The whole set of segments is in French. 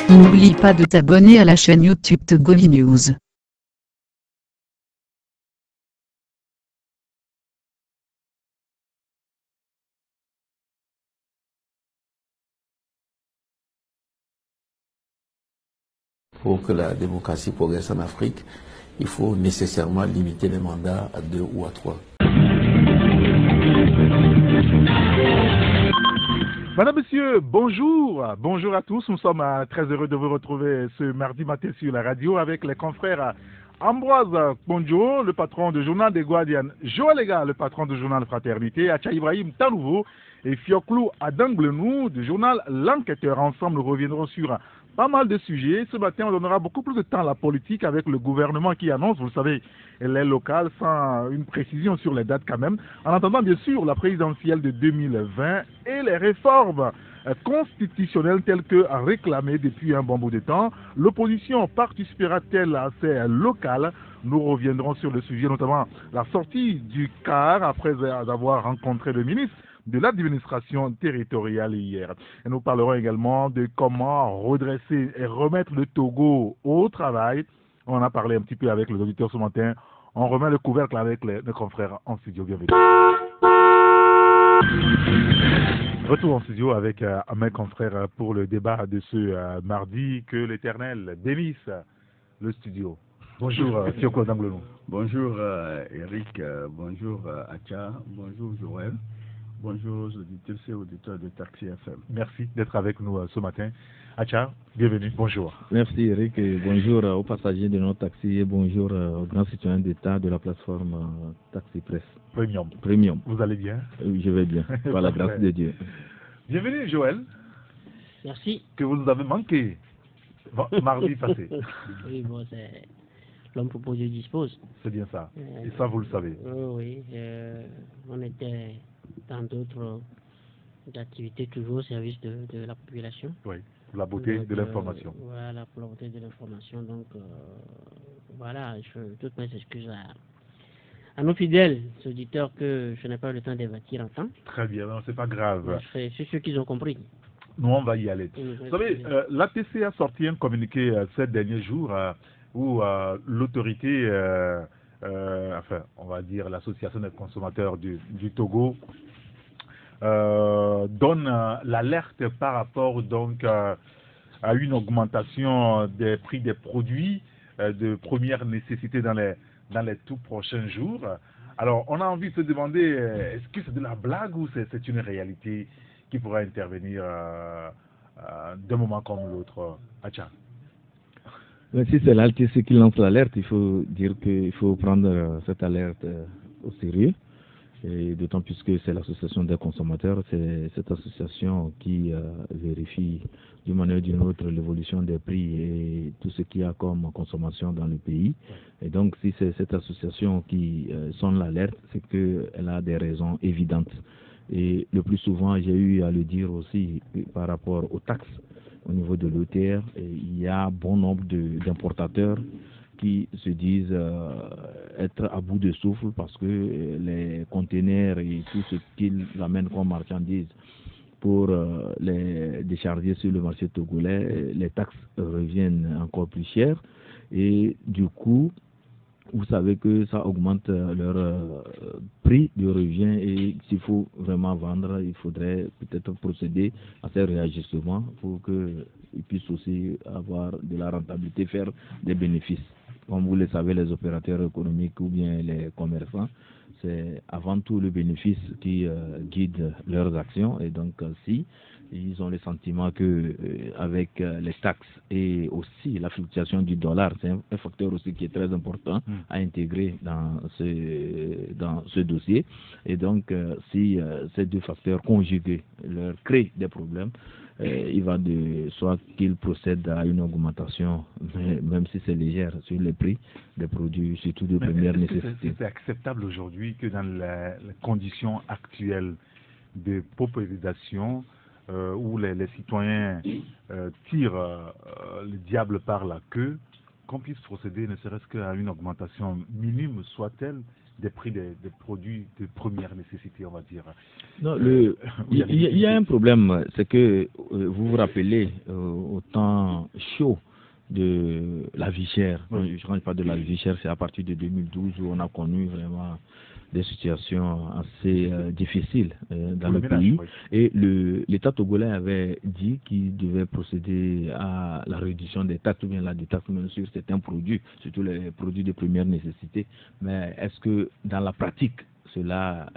N'oublie pas de t'abonner à la chaîne YouTube Togovi News. Pour que la démocratie progresse en Afrique, il faut nécessairement limiter les mandats à 2 ou à 3. Madame, Monsieur, bonjour. Bonjour à tous. Nous sommes très heureux de vous retrouver ce mardi matin sur la radio avec les confrères Ambroise Ponjo, le patron du journal des Guardians, Joël Lega, le patron du journal Fraternité, Acha Ibrahim Tanouveau et Fioklou Adanglenou du journal L'Enquêteur. Ensemble, nous reviendrons sur pas mal de sujets. Ce matin, on donnera beaucoup plus de temps à la politique avec le gouvernement qui annonce, vous le savez, les locales sans une précision sur les dates quand même. En attendant, bien sûr, la présidentielle de 2020 et les réformes constitutionnelles telles que réclamées depuis un bon bout de temps. L'opposition participera-t-elle à ces locales? Nous reviendrons sur le sujet, notamment la sortie du CAR après avoir rencontré le ministre de l'administration territoriale hier. Et nous parlerons également de comment redresser et remettre le Togo au travail. On en a parlé un petit peu avec les auditeurs ce matin. On remet le couvercle avec nos confrères en studio. Bienvenue. Retour en studio avec mes confrères pour le débat de ce mardi. Que l'Éternel bénisse le studio. Bonjour, Thioko Danglenou. Bonjour, Eric. Bonjour, Acha. Bonjour, Joël. Bonjour aux auditeurs et auditeurs de Taxi FM. Merci d'être avec nous ce matin. Acha, bienvenue, bonjour. Merci Eric et bonjour aux passagers de notre taxi et bonjour aux grands citoyens d'État de la plateforme Taxi Presse. Premium. Vous allez bien? Oui, je vais bien, par la grâce de Dieu. Bienvenue Joël. Merci. Que vous nous avez manqué mardi passé. Oui, bon, c'est l'homme propose, Dieu dispose. C'est bien ça. Et ça, vous le savez. Oui, on était dans d'autres activités toujours au service de la population. Oui, pour la beauté de l'information. Voilà, pour la beauté de l'information. Donc, voilà, toutes mes excuses à nos fidèles auditeurs que je n'ai pas eu le temps d'évacuer en temps. Très bien, non, c'est pas grave. C'est ceux qui ont compris. Nous, on va y aller. Vous savez, l'ATC a sorti un communiqué ces derniers jours où l'autorité, enfin, on va dire l'association des consommateurs du Togo, donne l'alerte par rapport donc à une augmentation des prix des produits de première nécessité dans les tout prochains jours. Alors, on a envie de se demander, est-ce que c'est de la blague ou c'est une réalité qui pourra intervenir d'un moment comme l'autre? Acha. Si c'est l'ALTC qui lance l'alerte, il faut dire qu'il faut prendre cette alerte au sérieux. Et d'autant plus que c'est l'association des consommateurs, c'est cette association qui vérifie d'une manière ou d'une autre l'évolution des prix et tout ce qu'il y a comme consommation dans le pays. Et donc si c'est cette association qui sonne l'alerte, c'est qu'elle a des raisons évidentes. Et le plus souvent, j'ai eu à le dire aussi par rapport aux taxes au niveau de l'ETR, il y a bon nombre d'importateurs qui se disent être à bout de souffle parce que les conteneurs et tout ce qu'ils amènent comme marchandises pour les décharger sur le marché togolais, les taxes reviennent encore plus chères et du coup, vous savez que ça augmente leur prix de revient et s'il faut vraiment vendre, il faudrait peut-être procéder à ces réajustements pour qu'ils puissent aussi avoir de la rentabilité, faire des bénéfices. Comme vous le savez, les opérateurs économiques ou bien les commerçants, c'est avant tout le bénéfice qui guide leurs actions et donc si ils ont le sentiment que avec les taxes et aussi la fluctuation du dollar, c'est un facteur aussi qui est très important à intégrer dans ce dossier. Et donc, si ces deux facteurs conjugués leur créent des problèmes, il va de soi qu'ils procèdent à une augmentation, même si c'est légère, sur les prix des produits, surtout de première nécessité. C'est acceptable aujourd'hui que dans les conditions actuelles de paupérisation, où les citoyens tirent le diable par la queue, qu'on puisse procéder ne serait-ce qu'à une augmentation minime soit-elle des prix des produits de première nécessité, on va dire. Non, il y a un problème, c'est que vous vous rappelez au temps chaud de la vie chère. Oui. Je ne parle pas de la vie chère, c'est à partir de 2012 où on a connu vraiment des situations assez difficiles dans le pays. Oui. Et l'État togolais avait dit qu'il devait procéder à la réduction des taxes ou bien la détaxe sur certains produits, surtout les produits de première nécessité. Mais est-ce que dans la pratique, cela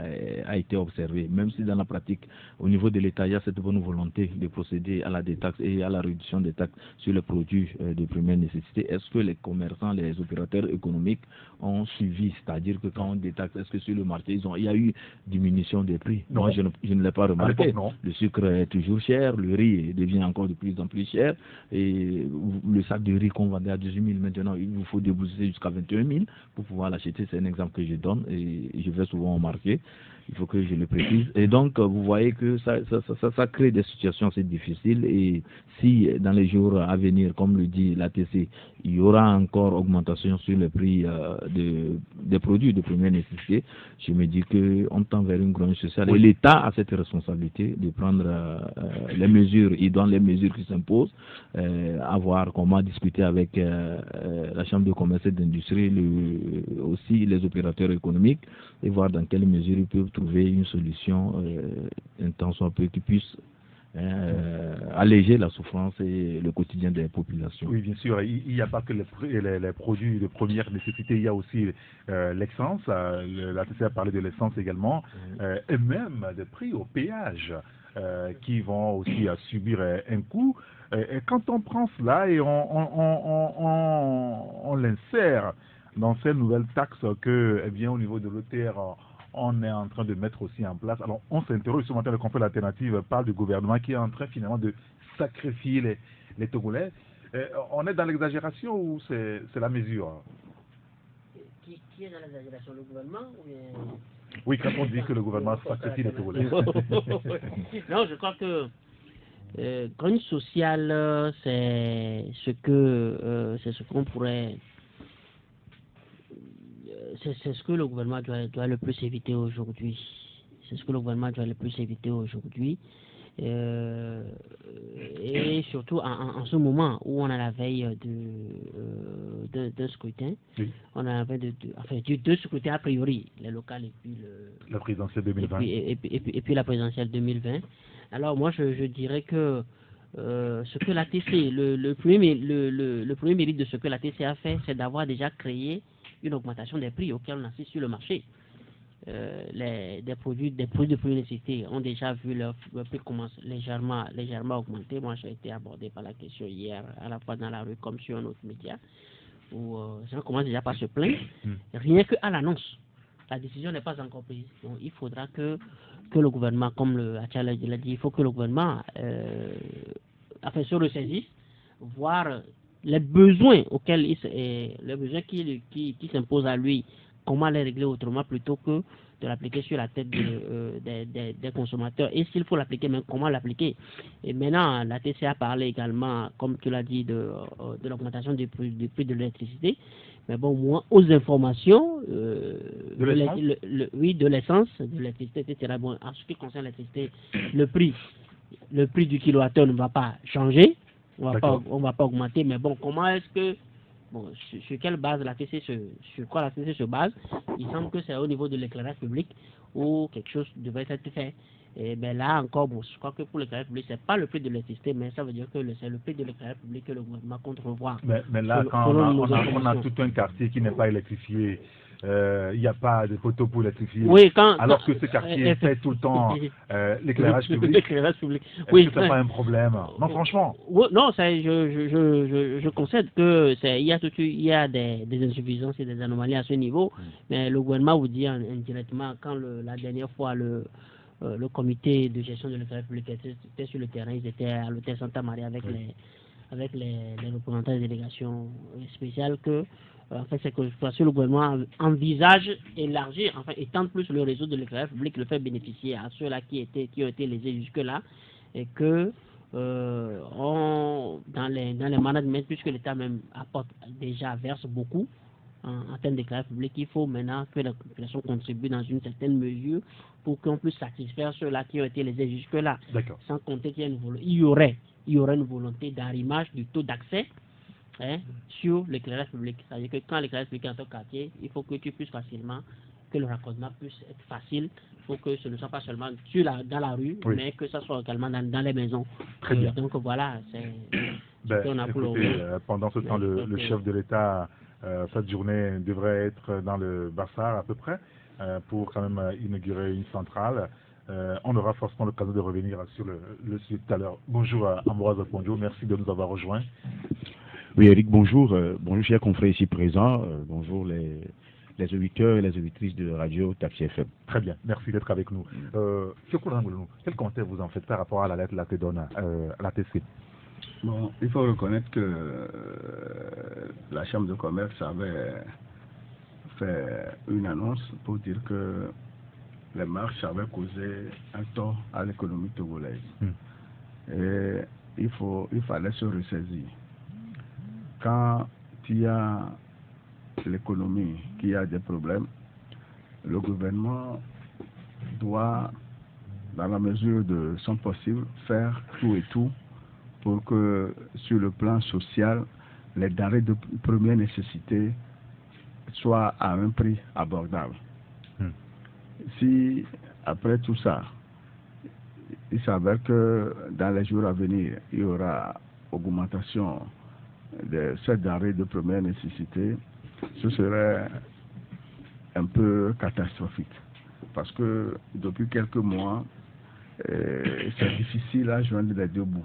a été observé, même si dans la pratique, au niveau de l'État, il y a cette bonne volonté de procéder à la détaxe et à la réduction des taxes sur les produits de première nécessité. Est-ce que les commerçants, les opérateurs économiques ont suivi? C'est-à-dire que quand on détaxe, est-ce que sur le marché, il y a eu diminution des prix? Non. Moi, je ne l'ai pas remarqué. Non. Le sucre est toujours cher, le riz devient encore de plus en plus cher, et le sac de riz qu'on vendait à 18 000, maintenant, il vous faut débourser jusqu'à 21 000 pour pouvoir l'acheter. C'est un exemple que je donne et je vais souvent remarquer. Il faut que je le précise. Et donc, vous voyez que ça crée des situations assez difficiles. Et si dans les jours à venir, comme le dit l'ATC, il y aura encore augmentation sur le prix des produits de première nécessité, je me dis qu'on tend vers une grande sociale. Et l'État a cette responsabilité de prendre les mesures, il donne les mesures qui s'imposent, à voir comment discuter avec la Chambre de commerce et d'industrie, aussi les opérateurs économiques, et voir dans quelle mesure ils peuvent trouver une solution, un temps soit peu, qui puisse alléger la souffrance et le quotidien des populations. Oui, bien sûr. Il n'y a pas que les produits de première nécessité, il y a aussi l'essence. La TC a parlé de l'essence également, et même des prix au péage qui vont aussi subir un coût. Et quand on prend cela et on l'insère dans ces nouvelles taxes que, eh bien, au niveau de l'OTR, on est en train de mettre aussi en place. Alors, on s'interroge ce matin, le conflit alternative parle du gouvernement qui est en train finalement de sacrifier les Togolais. On est dans l'exagération ou c'est la mesure? Qui est dans l'exagération, le gouvernement ou bien... Oui, quand on dit que le gouvernement sacrifie les Togolais. Non, je crois que grande sociale, c'est ce qu'on pourrait... C'est ce que le gouvernement doit le plus éviter aujourd'hui. C'est ce que le gouvernement doit le plus éviter aujourd'hui. Et surtout en ce moment où on a la veille d'un scrutin, oui. On a la veille deux scrutins a priori, les locales et puis la présidentielle 2020. Et puis la présidentielle 2020. Alors moi je dirais que ce que la TC, le premier mérite de ce que la TC a fait, c'est d'avoir déjà créé une augmentation des prix auxquels on assiste sur le marché. Des produits de première nécessité ont déjà vu leur prix commencer légèrement augmenter. Moi, j'ai été abordé par la question hier, à la fois dans la rue comme sur un autre média, où les gens commencent déjà par se plaindre. Rien qu'à l'annonce, la décision n'est pas encore prise. Donc, il faudra que le gouvernement, comme le Acha l'a dit, il faut que le gouvernement se ressaisisse, voir les besoins auxquels les besoins qui s'imposent à lui, comment les régler autrement plutôt que de l'appliquer sur la tête des consommateurs. Et s'il faut l'appliquer, mais comment l'appliquer? Et maintenant, la TC a parlé également, comme tu l'as dit, de l'augmentation du prix de l'électricité. Mais bon, moi, aux informations, de l'essence, de l'électricité, etc. Bon, en ce qui concerne l'électricité, le prix du kilowattheure ne va pas changer. On va pas augmenter, mais bon, comment est-ce que, sur quelle base sur quoi la TC se base? Il semble que c'est au niveau de l'éclairage public où quelque chose devrait être fait. Et ben là encore, je crois que pour l'éclairage public, c'est pas le prix de l'électricité, mais ça veut dire que c'est le prix de l'éclairage public que le gouvernement compte revoir. Mais là, quand on a tout un quartier qui n'est pas électrifié, il n'y a pas de poteau pour l'électrifier. Oui, alors que ce quartier fait tout le temps l'éclairage public. L'éclairage public. Oui, que c'est pas un problème. Non, franchement. Non, je concède que il y a des insuffisances et des anomalies à ce niveau, mais le gouvernement vous dit indirectement quand la dernière fois le comité de gestion de l'éclairage public était sur le terrain, ils étaient à l'hôtel Santa Maria avec les représentants des délégations spéciales que en fait, c'est que le gouvernement envisage élargir, étendre plus le réseau de l'éclairage public, le faire bénéficier à ceux-là qui ont été lésés jusque-là. et que dans les managements, puisque l'État même verse beaucoup en termes de carrière publique, il faut maintenant que la population contribue dans une certaine mesure pour qu'on puisse satisfaire ceux-là qui ont été lésés jusque-là. Sans compter qu'il y aurait une volonté d'arrimage du taux d'accès sur l'éclairage public. C'est-à-dire que quand l'éclairage public est en ton quartier, il faut que tu puisses facilement, que le raccordement puisse être facile. Il faut que ce ne soit pas seulement dans la rue, mais que ça soit également dans les maisons. Très bien. Donc voilà, c'est pendant ce temps, le chef de l'État, cette journée devrait être dans le Bassar à peu près, pour quand même inaugurer une centrale. On aura forcément l'occasion de revenir sur le sujet tout à l'heure. Bonjour Ambroise Ponjo, merci de nous avoir rejoints. Oui, Eric, bonjour. Bonjour, chers confrères ici présents. Bonjour les auditeurs et les auditrices de Radio Taxi FM. Très bien, merci d'être avec nous. Quel commentaire vous en faites par rapport à la lettre à la TC? Bon, il faut reconnaître que la Chambre de commerce avait fait une annonce pour dire que les marches avaient causé un tort à l'économie togolaise. Et il fallait se ressaisir. Quand il y a l'économie qui a des problèmes, le gouvernement doit, dans la mesure de son possible, faire tout et tout pour que, sur le plan social, les denrées de première nécessité soient à un prix abordable. Si, après tout ça, il s'avère que dans les jours à venir, il y aura augmentation de ces denrées de première nécessité, ce serait un peu catastrophique. Parce que depuis quelques mois, c'est difficile à joindre les deux bouts,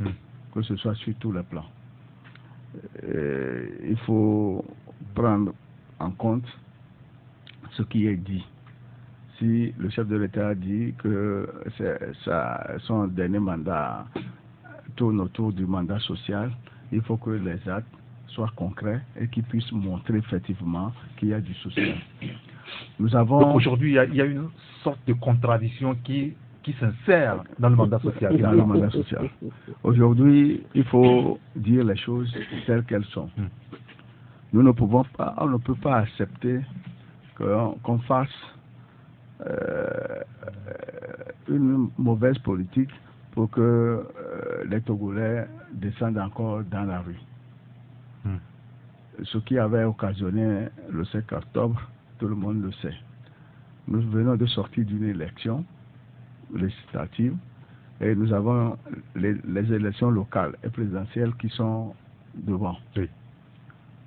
que ce soit sur tous les plans. Il faut prendre en compte ce qui est dit. Si le chef de l'État dit que son dernier mandat tourne autour du mandat social, il faut que les actes soient concrets et qu'ils puissent montrer effectivement qu'il y a du social. Nous avons... Donc aujourd'hui, il y a une sorte de contradiction qui s'insère dans le mandat social. Dans le mandat social. Aujourd'hui, il faut dire les choses telles qu'elles sont. Nous ne pouvons pas, on ne peut pas accepter qu'on fasse une mauvaise politique pour que les Togolais descendent encore dans la rue. Ce qui avait occasionné le 5 octobre, tout le monde le sait. Nous venons de sortir d'une élection législative et nous avons les élections locales et présidentielles qui sont devant. Oui.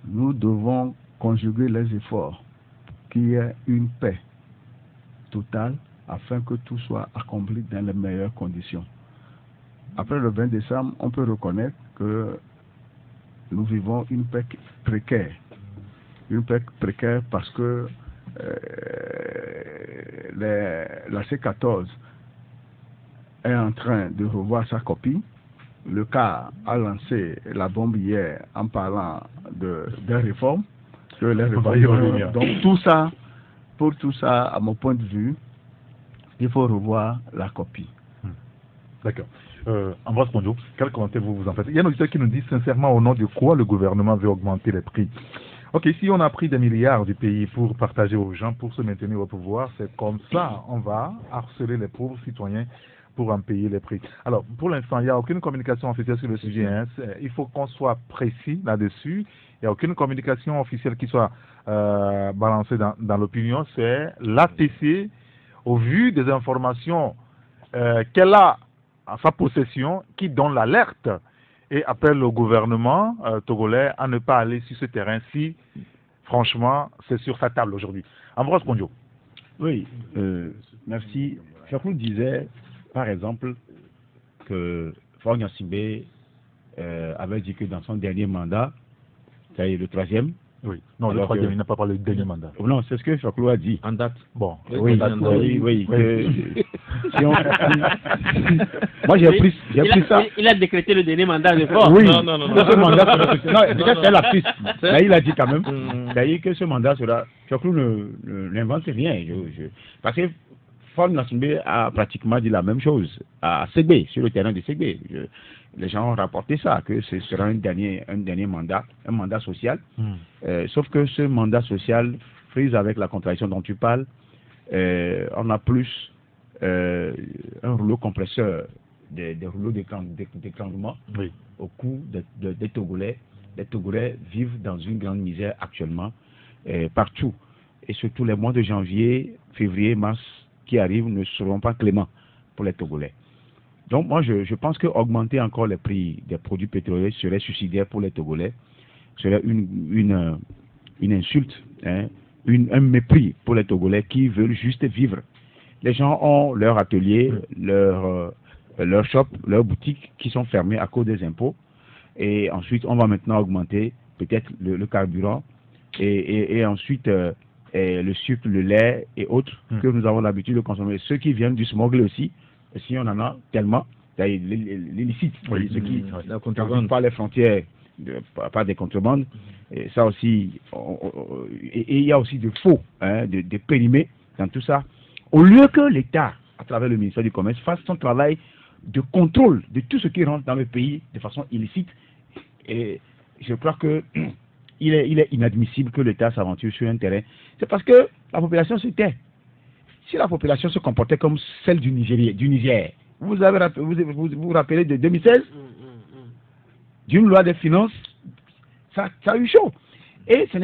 Nous devons conjuguer les efforts, qu'il y ait une paix totale afin que tout soit accompli dans les meilleures conditions. Après le 20 décembre, on peut reconnaître que nous vivons une paix précaire. Une paix précaire parce que la C14 est en train de revoir sa copie. Le cas a lancé la bombe hier en parlant des réformes. Donc tout ça, pour tout ça, à mon point de vue, il faut revoir la copie. D'accord. Ambroise Ponjo, quel commentaire vous en faites? Il y a un auditeur qui nous dit sincèrement au nom de quoi le gouvernement veut augmenter les prix. Ok, si on a pris des milliards du pays pour partager aux gens, pour se maintenir au pouvoir, c'est comme ça, on va harceler les pauvres citoyens pour en payer les prix. Alors, pour l'instant, il n'y a aucune communication officielle sur le sujet. Il faut qu'on soit précis là-dessus. Il n'y a aucune communication officielle qui soit balancée dans l'opinion. C'est l'ATC, au vu des informations qu'elle a en sa possession, qui donne l'alerte et appelle le gouvernement togolais à ne pas aller sur ce terrain si, franchement, c'est sur sa table aujourd'hui. Ambroise Ponjo. Oui, merci. Chakou disait, par exemple, que Faure Gnassingbé avait dit que dans son dernier mandat, c'est-à-dire le troisième. Oui, non, le troisième, il n'a pas parlé du dernier mandat. Non, c'est ce que Chakou a dit. En date. Bon, oui. Si on... Moi, j'ai pris ça. Il a décrété le dernier mandat de Faure. Oui, non. Ce mandat c'est la piste. Mais il a dit quand même. C'est-à-dire que ce mandat sera. Chakou n'invente rien. Parce que Paul Nassimbe a pratiquement dit la même chose à Ségbé, sur le terrain de Ségbé. Les gens ont rapporté ça, que ce sera un dernier mandat, un mandat social. Sauf que ce mandat social frise avec la contradiction dont tu parles. On a plus un rouleau compresseur, des rouleaux d'écrangement au cou des Togolais. Les Togolais vivent dans une grande misère actuellement, partout. Et surtout les mois de janvier, février, mars qui arrivent ne seront pas cléments pour les Togolais. Donc moi je pense que augmenter encore les prix des produits pétroliers serait suicidaire pour les Togolais, serait une insulte, hein, un mépris pour les Togolais qui veulent juste vivre. Les gens ont leur atelier, leur shop, leur boutique qui sont fermés à cause des impôts. Et ensuite, on va maintenant augmenter peut-être le carburant et ensuite le sucre, le lait et autres que nous avons l'habitude de consommer. Ceux qui viennent du smuggle aussi, si on en a tellement, l'illicite, ceux qui ne traversent pas les frontières par des contrebandes. Et ça aussi, et il y a aussi de faux, hein, de périmés dans tout ça. Au lieu que l'État, à travers le ministère du Commerce, fasse son travail de contrôle de tout ce qui rentre dans le pays de façon illicite, et je crois que il est inadmissible que l'État s'aventure sur un terrain. C'est parce que la population se tait. Si la population se comportait comme celle du Niger, vous vous rappelez de 2016, d'une loi des finances, ça a eu chaud. Et ce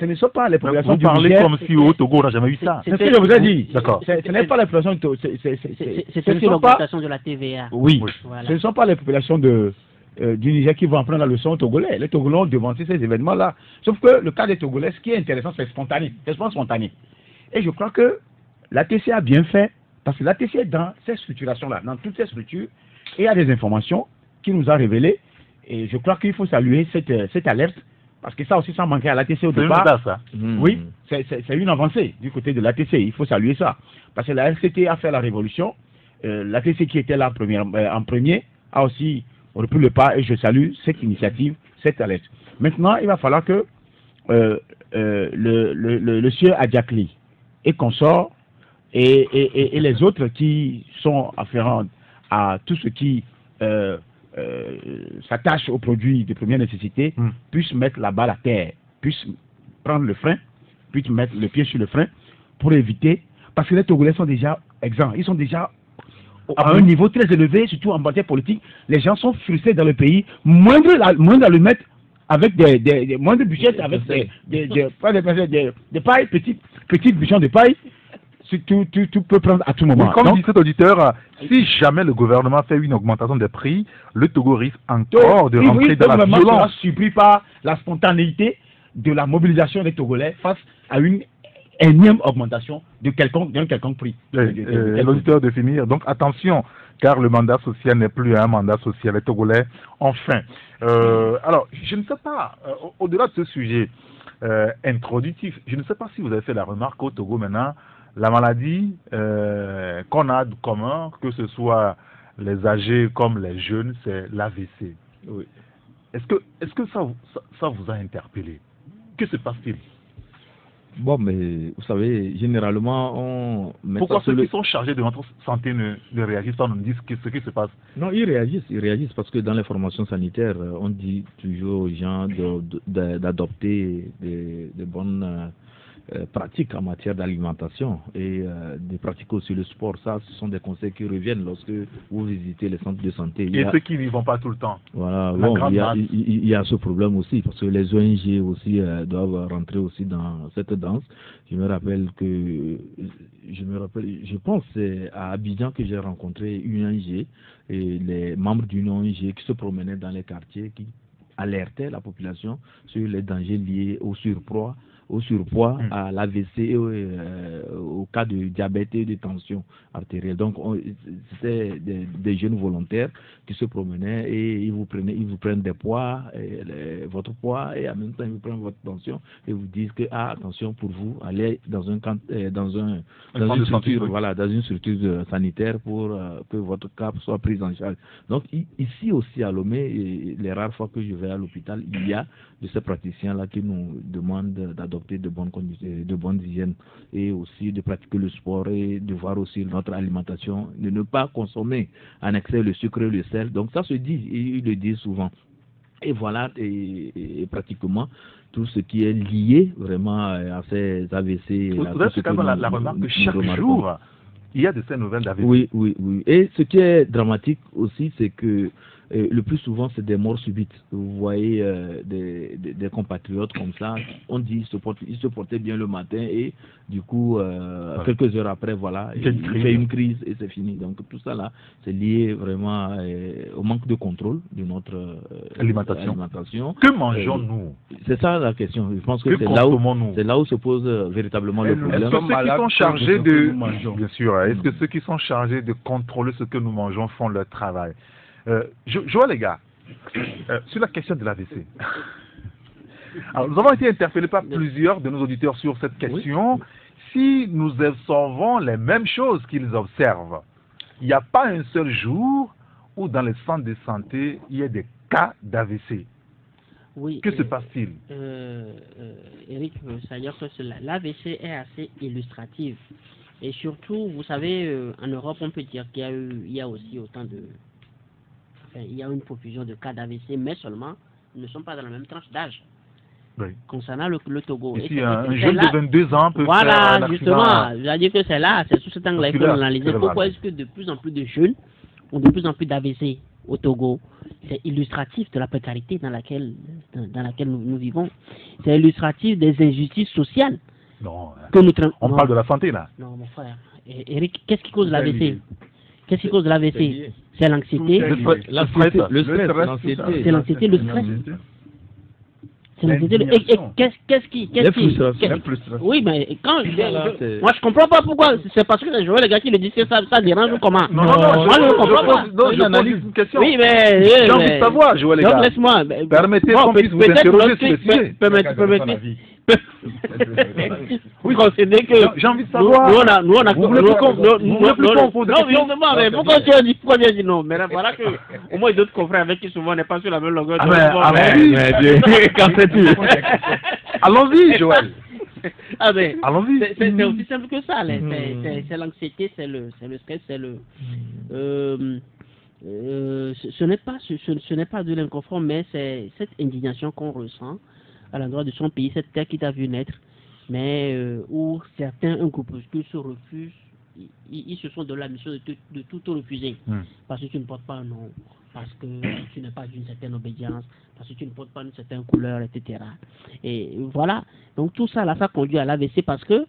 ne sont pas les populations du Niger. Vous parlez comme si au Togo on n'a jamais eu ça. C'est ce que je vous ai dit. D'accord. Ce n'est pas les populations du Togo. C'est l'augmentation de la TVA. Oui. Voilà. Ce ne sont pas les populations du Niger qui vont apprendre la leçon aux Togolais. Les Togolais ont devancé ces événements-là. Sauf que le cas des Togolais, ce qui est intéressant, c'est spontané. C'est spontané. Et je crois que l'ATC a bien fait, parce que l'ATC est dans ces structurations-là, dans toutes ces structures, et il y a des informations qui nous a révélées. Et je crois qu'il faut saluer cette alerte, parce que ça aussi, ça manquait à l'ATC au départ. C'est ça. Oui, c'est une avancée du côté de l'ATC, il faut saluer ça. Parce que la RCT a fait la révolution, l'ATC qui était là en premier a aussi repris le pas, et je salue cette initiative, cette alerte. Maintenant, il va falloir que le sieur Adjakli et consorts et les autres qui sont afférents à tout ce qui s'attache aux produits de première nécessité puissent mettre la balle à terre, puissent prendre le frein, puissent mettre le pied sur le frein pour éviter, parce que les Togolais sont déjà exempts, ils sont déjà à un niveau très élevé, surtout en matière politique. Les gens sont frustrés dans le pays, moindre à le mettre avec des moindres budgets, avec des pailles, petites bûchons de paille. Tu peux prendre à tout moment. Oui, comme dit cet auditeur, si jamais le gouvernement fait une augmentation des prix, le Togo risque encore de rentrer dans la violence. Ne subit pas la spontanéité de la mobilisation des Togolais face à une énième augmentation d'un quelconque prix. L'auditeur de finir. Donc attention, car le mandat social n'est plus un mandat social. Les Togolais ont faim. Alors, je ne sais pas, au-delà de ce sujet introductif, je ne sais pas si vous avez fait la remarque au Togo maintenant, la maladie qu'on a de commun, que ce soit les âgés comme les jeunes, c'est l'AVC. Oui. Est-ce que ça vous a interpellé? Que se passe-t-il? Bon, mais vous savez, généralement, pourquoi ceux qui sont chargés de notre santé ne réagissent pas, nous disent ce qui se passe? Non, ils réagissent parce que dans les formations sanitaires, on dit toujours aux gens d'adopter des bonnes pratiques en matière d'alimentation et de pratiquer aussi le sport. Ça, ce sont des conseils qui reviennent lorsque vous visitez les centres de santé. Et ceux qui n'y vont pas tout le temps. Voilà, bon, il y a ce problème aussi, parce que les ONG aussi doivent rentrer aussi dans cette danse. Je pense c'est à Abidjan que j'ai rencontré une ONG et les membres d'une ONG qui se promenaient dans les quartiers, qui alertaient la population sur les dangers liés au surpoids, à l'AVC et au cas de diabète et de tension artérielle. Donc, c'était des jeunes volontaires qui se promenaient et ils vous prennent des poids, votre poids, et en même temps, ils vous prennent votre tension et vous disent que, attention, pour vous, allez dans une structure sanitaire pour que votre cas soit pris en charge. Donc, ici aussi à Lomé, les rares fois que je vais à l'hôpital, il y a de ces praticiens-là qui nous demandent d'adopter d'adopter de bonnes conditions, de bonnes hygiènes et aussi de pratiquer le sport et de voir aussi notre alimentation, de ne pas consommer en excès le sucre et le sel. Donc ça se dit, ils le disent souvent. Et voilà, et pratiquement tout ce qui est lié vraiment à ces AVC. Vous avez quand même la remarque que chaque jour, il y a de ces nouvelles d'AVC. Oui. Et ce qui est dramatique aussi, c'est que le plus souvent, c'est des morts subites. Vous voyez des compatriotes comme ça, on dit ils se portaient bien le matin et du coup, quelques heures après, voilà, il fait une crise et c'est fini. Donc tout ça là, c'est lié vraiment au manque de contrôle de notre alimentation. Que mangeons-nous? C'est ça la question. Je pense que c'est là où se pose véritablement le problème. Est-ce que ceux qui sont chargés de... Bien sûr, est-ce que ceux qui sont chargés de contrôler ce que nous mangeons font leur travail? Je vois les gars, sur la question de l'AVC. Alors, nous avons été interpellés par plusieurs de nos auditeurs sur cette question. Oui. Si nous observons les mêmes choses qu'ils observent, il n'y a pas un seul jour où dans les centres de santé, il y a des cas d'AVC. Oui, que se passe-t-il? Eric, c'est-à-dire que l'AVC est assez illustratif. Et surtout, vous savez, en Europe, on peut dire qu'il y a aussi autant de... Enfin, il y a une profusion de cas d'AVC, mais seulement, ils ne sont pas dans la même tranche d'âge. Oui. Concernant le Togo. Ici, un jeune de 22 ans peut voilà, faire un justement, accident. je veux dire que c'est là, c'est sous cet angle-là qu'il faut l'analyser. Pourquoi est-ce que de plus en plus de jeunes ont de plus en plus d'AVC au Togo? C'est illustratif de la précarité dans laquelle nous vivons. C'est illustratif des injustices sociales. Non, que nous on parle de la santé là. Non, mon frère. Eric, qu'est-ce qui cause l'AVC? Qu'est-ce qui cause l'AVC? C'est l'anxiété. Le stress, l'anxiété. C'est l'anxiété, le stress. C'est l'anxiété. Qu'est-ce qui Oui, mais quand moi je comprends pas pourquoi. C'est parce que je vois les gars qui le disent que ça dérange ou comment? Non, moi je ne comprends pas. Non, je analyse une question. Oui, mais j'ai envie de savoir, je vois les gars. Donc laisse-moi. Permettez qu'on puisse vous interroger sur le sujet. Permettez. Oui, concédez que. J'ai envie de savoir. Nous on a. Vous voulez plus qu'on pose des questions? Non, mais pourquoi tu as dit? Pourquoi tu as dit non? Mais voilà que au moins d'autres confrères avec qui souvent on n'est pas sur la même longueur d'onde. Quand sais-tu? Allons-y, Joël. Allons-y. C'est aussi simple que ça. C'est l'anxiété, c'est le stress, c'est le. Ce n'est pas de l'inconfort, mais c'est cette indignation qu'on ressent à l'endroit de son pays, cette terre qui t'a vu naître, mais où certains, un groupuscule se refusent, ils se sont donné la mission de tout te refuser, parce que tu ne portes pas un nom, parce que tu n'es pas d'une certaine obédience, parce que tu ne portes pas une certaine couleur, etc. Et voilà, donc tout ça, là, ça conduit à l'AVC, parce que,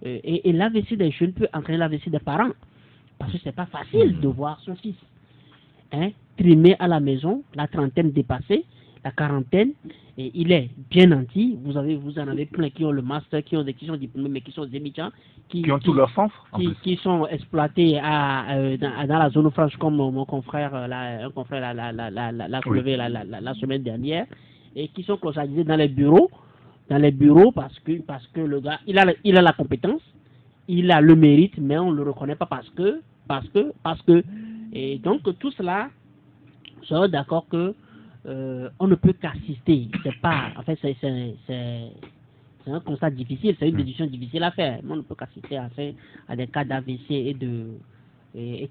et l'AVC des jeunes peut entraîner l'AVC des parents, parce que c'est pas facile de voir son fils, trimé à la maison, la trentaine dépassée, la quarantaine, et il est bien nanti. Vous en avez plein qui ont le master, qui sont diplômés, mais qui sont étudiants, qui ont tout leur sens, qui sont exploités dans la zone franche, comme mon confrère, un confrère l'a soulevé la semaine dernière, et qui sont cloisonnés dans les bureaux parce que le gars, il a la compétence, il a le mérite, mais on le reconnaît pas parce que, et donc tout cela, je suis d'accord que on ne peut qu'assister. C'est pas, en fait, c'est un constat difficile, c'est une décision difficile à faire. Mais on ne peut qu'assister à des cas d'AVC et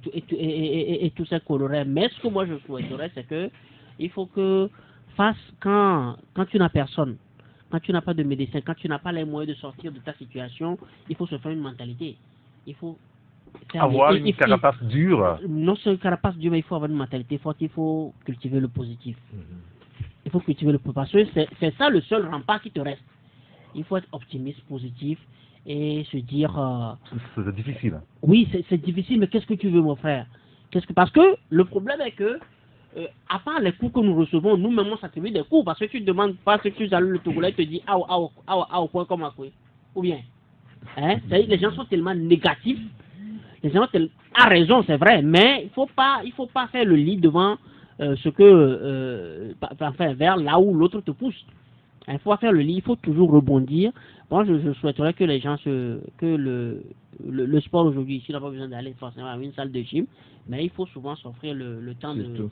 tout ça colorait. Mais ce que moi je souhaiterais, c'est que il faut que quand tu n'as personne, quand tu n'as pas de médecin, quand tu n'as pas les moyens de sortir de ta situation, il faut se faire une mentalité. Il faut avoir une carapace dure. Non, c'est une carapace dure, mais il faut avoir une mentalité forte. Il faut cultiver le positif. Il faut cultiver le positif. Parce que c'est ça le seul rempart qui te reste. Il faut être optimiste, positif et se dire. C'est difficile. Oui, c'est difficile, mais qu'est-ce que tu veux, mon frère? Parce que le problème est que, à part les coups que nous recevons, nous-mêmes, on s'attribue des coups. Parce que tu ne demandes pas ce que tu as le Togolais te dit au point comme à quoi. Ou bien. Les gens sont tellement négatifs. Les gens a raison, c'est vrai, mais il faut pas faire le lit devant vers là où l'autre te pousse. Il faut faire le lit, il faut toujours rebondir. Moi, je souhaiterais que les gens le sport aujourd'hui, tu n'as pas besoin d'aller forcément à une salle de gym, mais il faut souvent s'offrir le temps de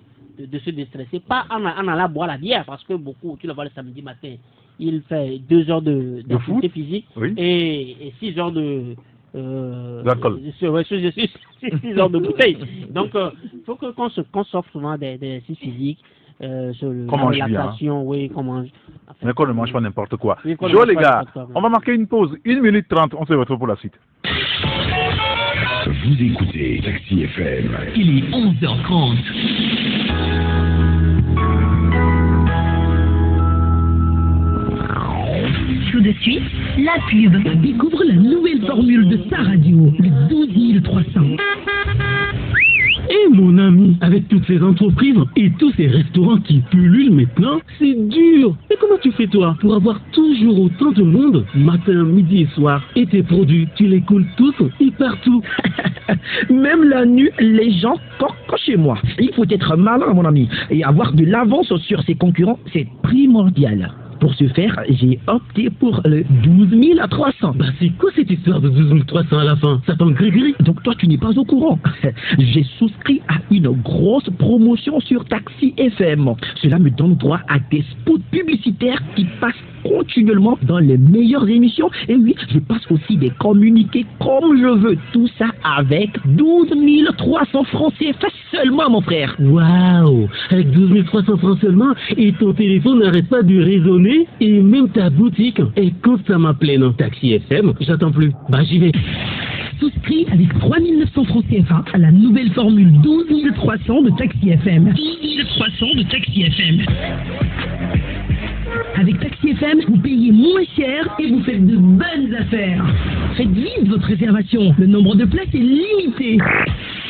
se déstresser, pas en allant boire la bière, parce que beaucoup, tu le vois le samedi matin, il fait 2 heures d'activité physique et 6 heures d'alcool. 6 heures de bouteille. Donc, il faut qu'on s'offre souvent des exercices physiques. Sur la relaxation, oui, comment. Mais qu'on ne mange pas n'importe quoi. Jo, les gars, on va marquer une pause, 1 minute 30, on se retrouve pour la suite. Vous écoutez Taxi FM. Il est 11h30. Tout de suite, la pub. Découvre la nouvelle formule de sa radio, le 12300. Eh mon ami, avec toutes ces entreprises et tous ces restaurants qui pullulent maintenant, c'est dur. Mais comment tu fais toi pour avoir toujours autant de monde, matin, midi et soir, et tes produits, tu les coules tous et partout? Même la nuit, les gens coquent chez moi. Il faut être malin, mon ami, et avoir de l'avance sur ses concurrents, c'est primordial. Pour ce faire, j'ai opté pour le 12300. Bah c'est quoi cette histoire de 12300 à la fin? Ça tombe gris-gris. Donc toi, tu n'es pas au courant. J'ai souscrit à une grosse promotion sur Taxi FM. Cela me donne droit à des spots publicitaires qui passent continuellement dans les meilleures émissions. Et oui, je passe aussi des communiqués comme je veux. Tout ça avec 12 300 francs CFA seulement, mon frère. Waouh! Avec 12 300 francs seulement, et ton téléphone n'arrête pas de résonner, et même ta boutique est constamment pleine. Taxi FM, j'attends plus. Bah j'y vais. Souscrit avec 3 900 francs CFA à la nouvelle formule 12 300 de Taxi FM. 12 300 de Taxi FM. Avec Taxi FM, vous payez moins cher et vous faites de bonnes affaires. Faites vite votre réservation. Le nombre de places est limité.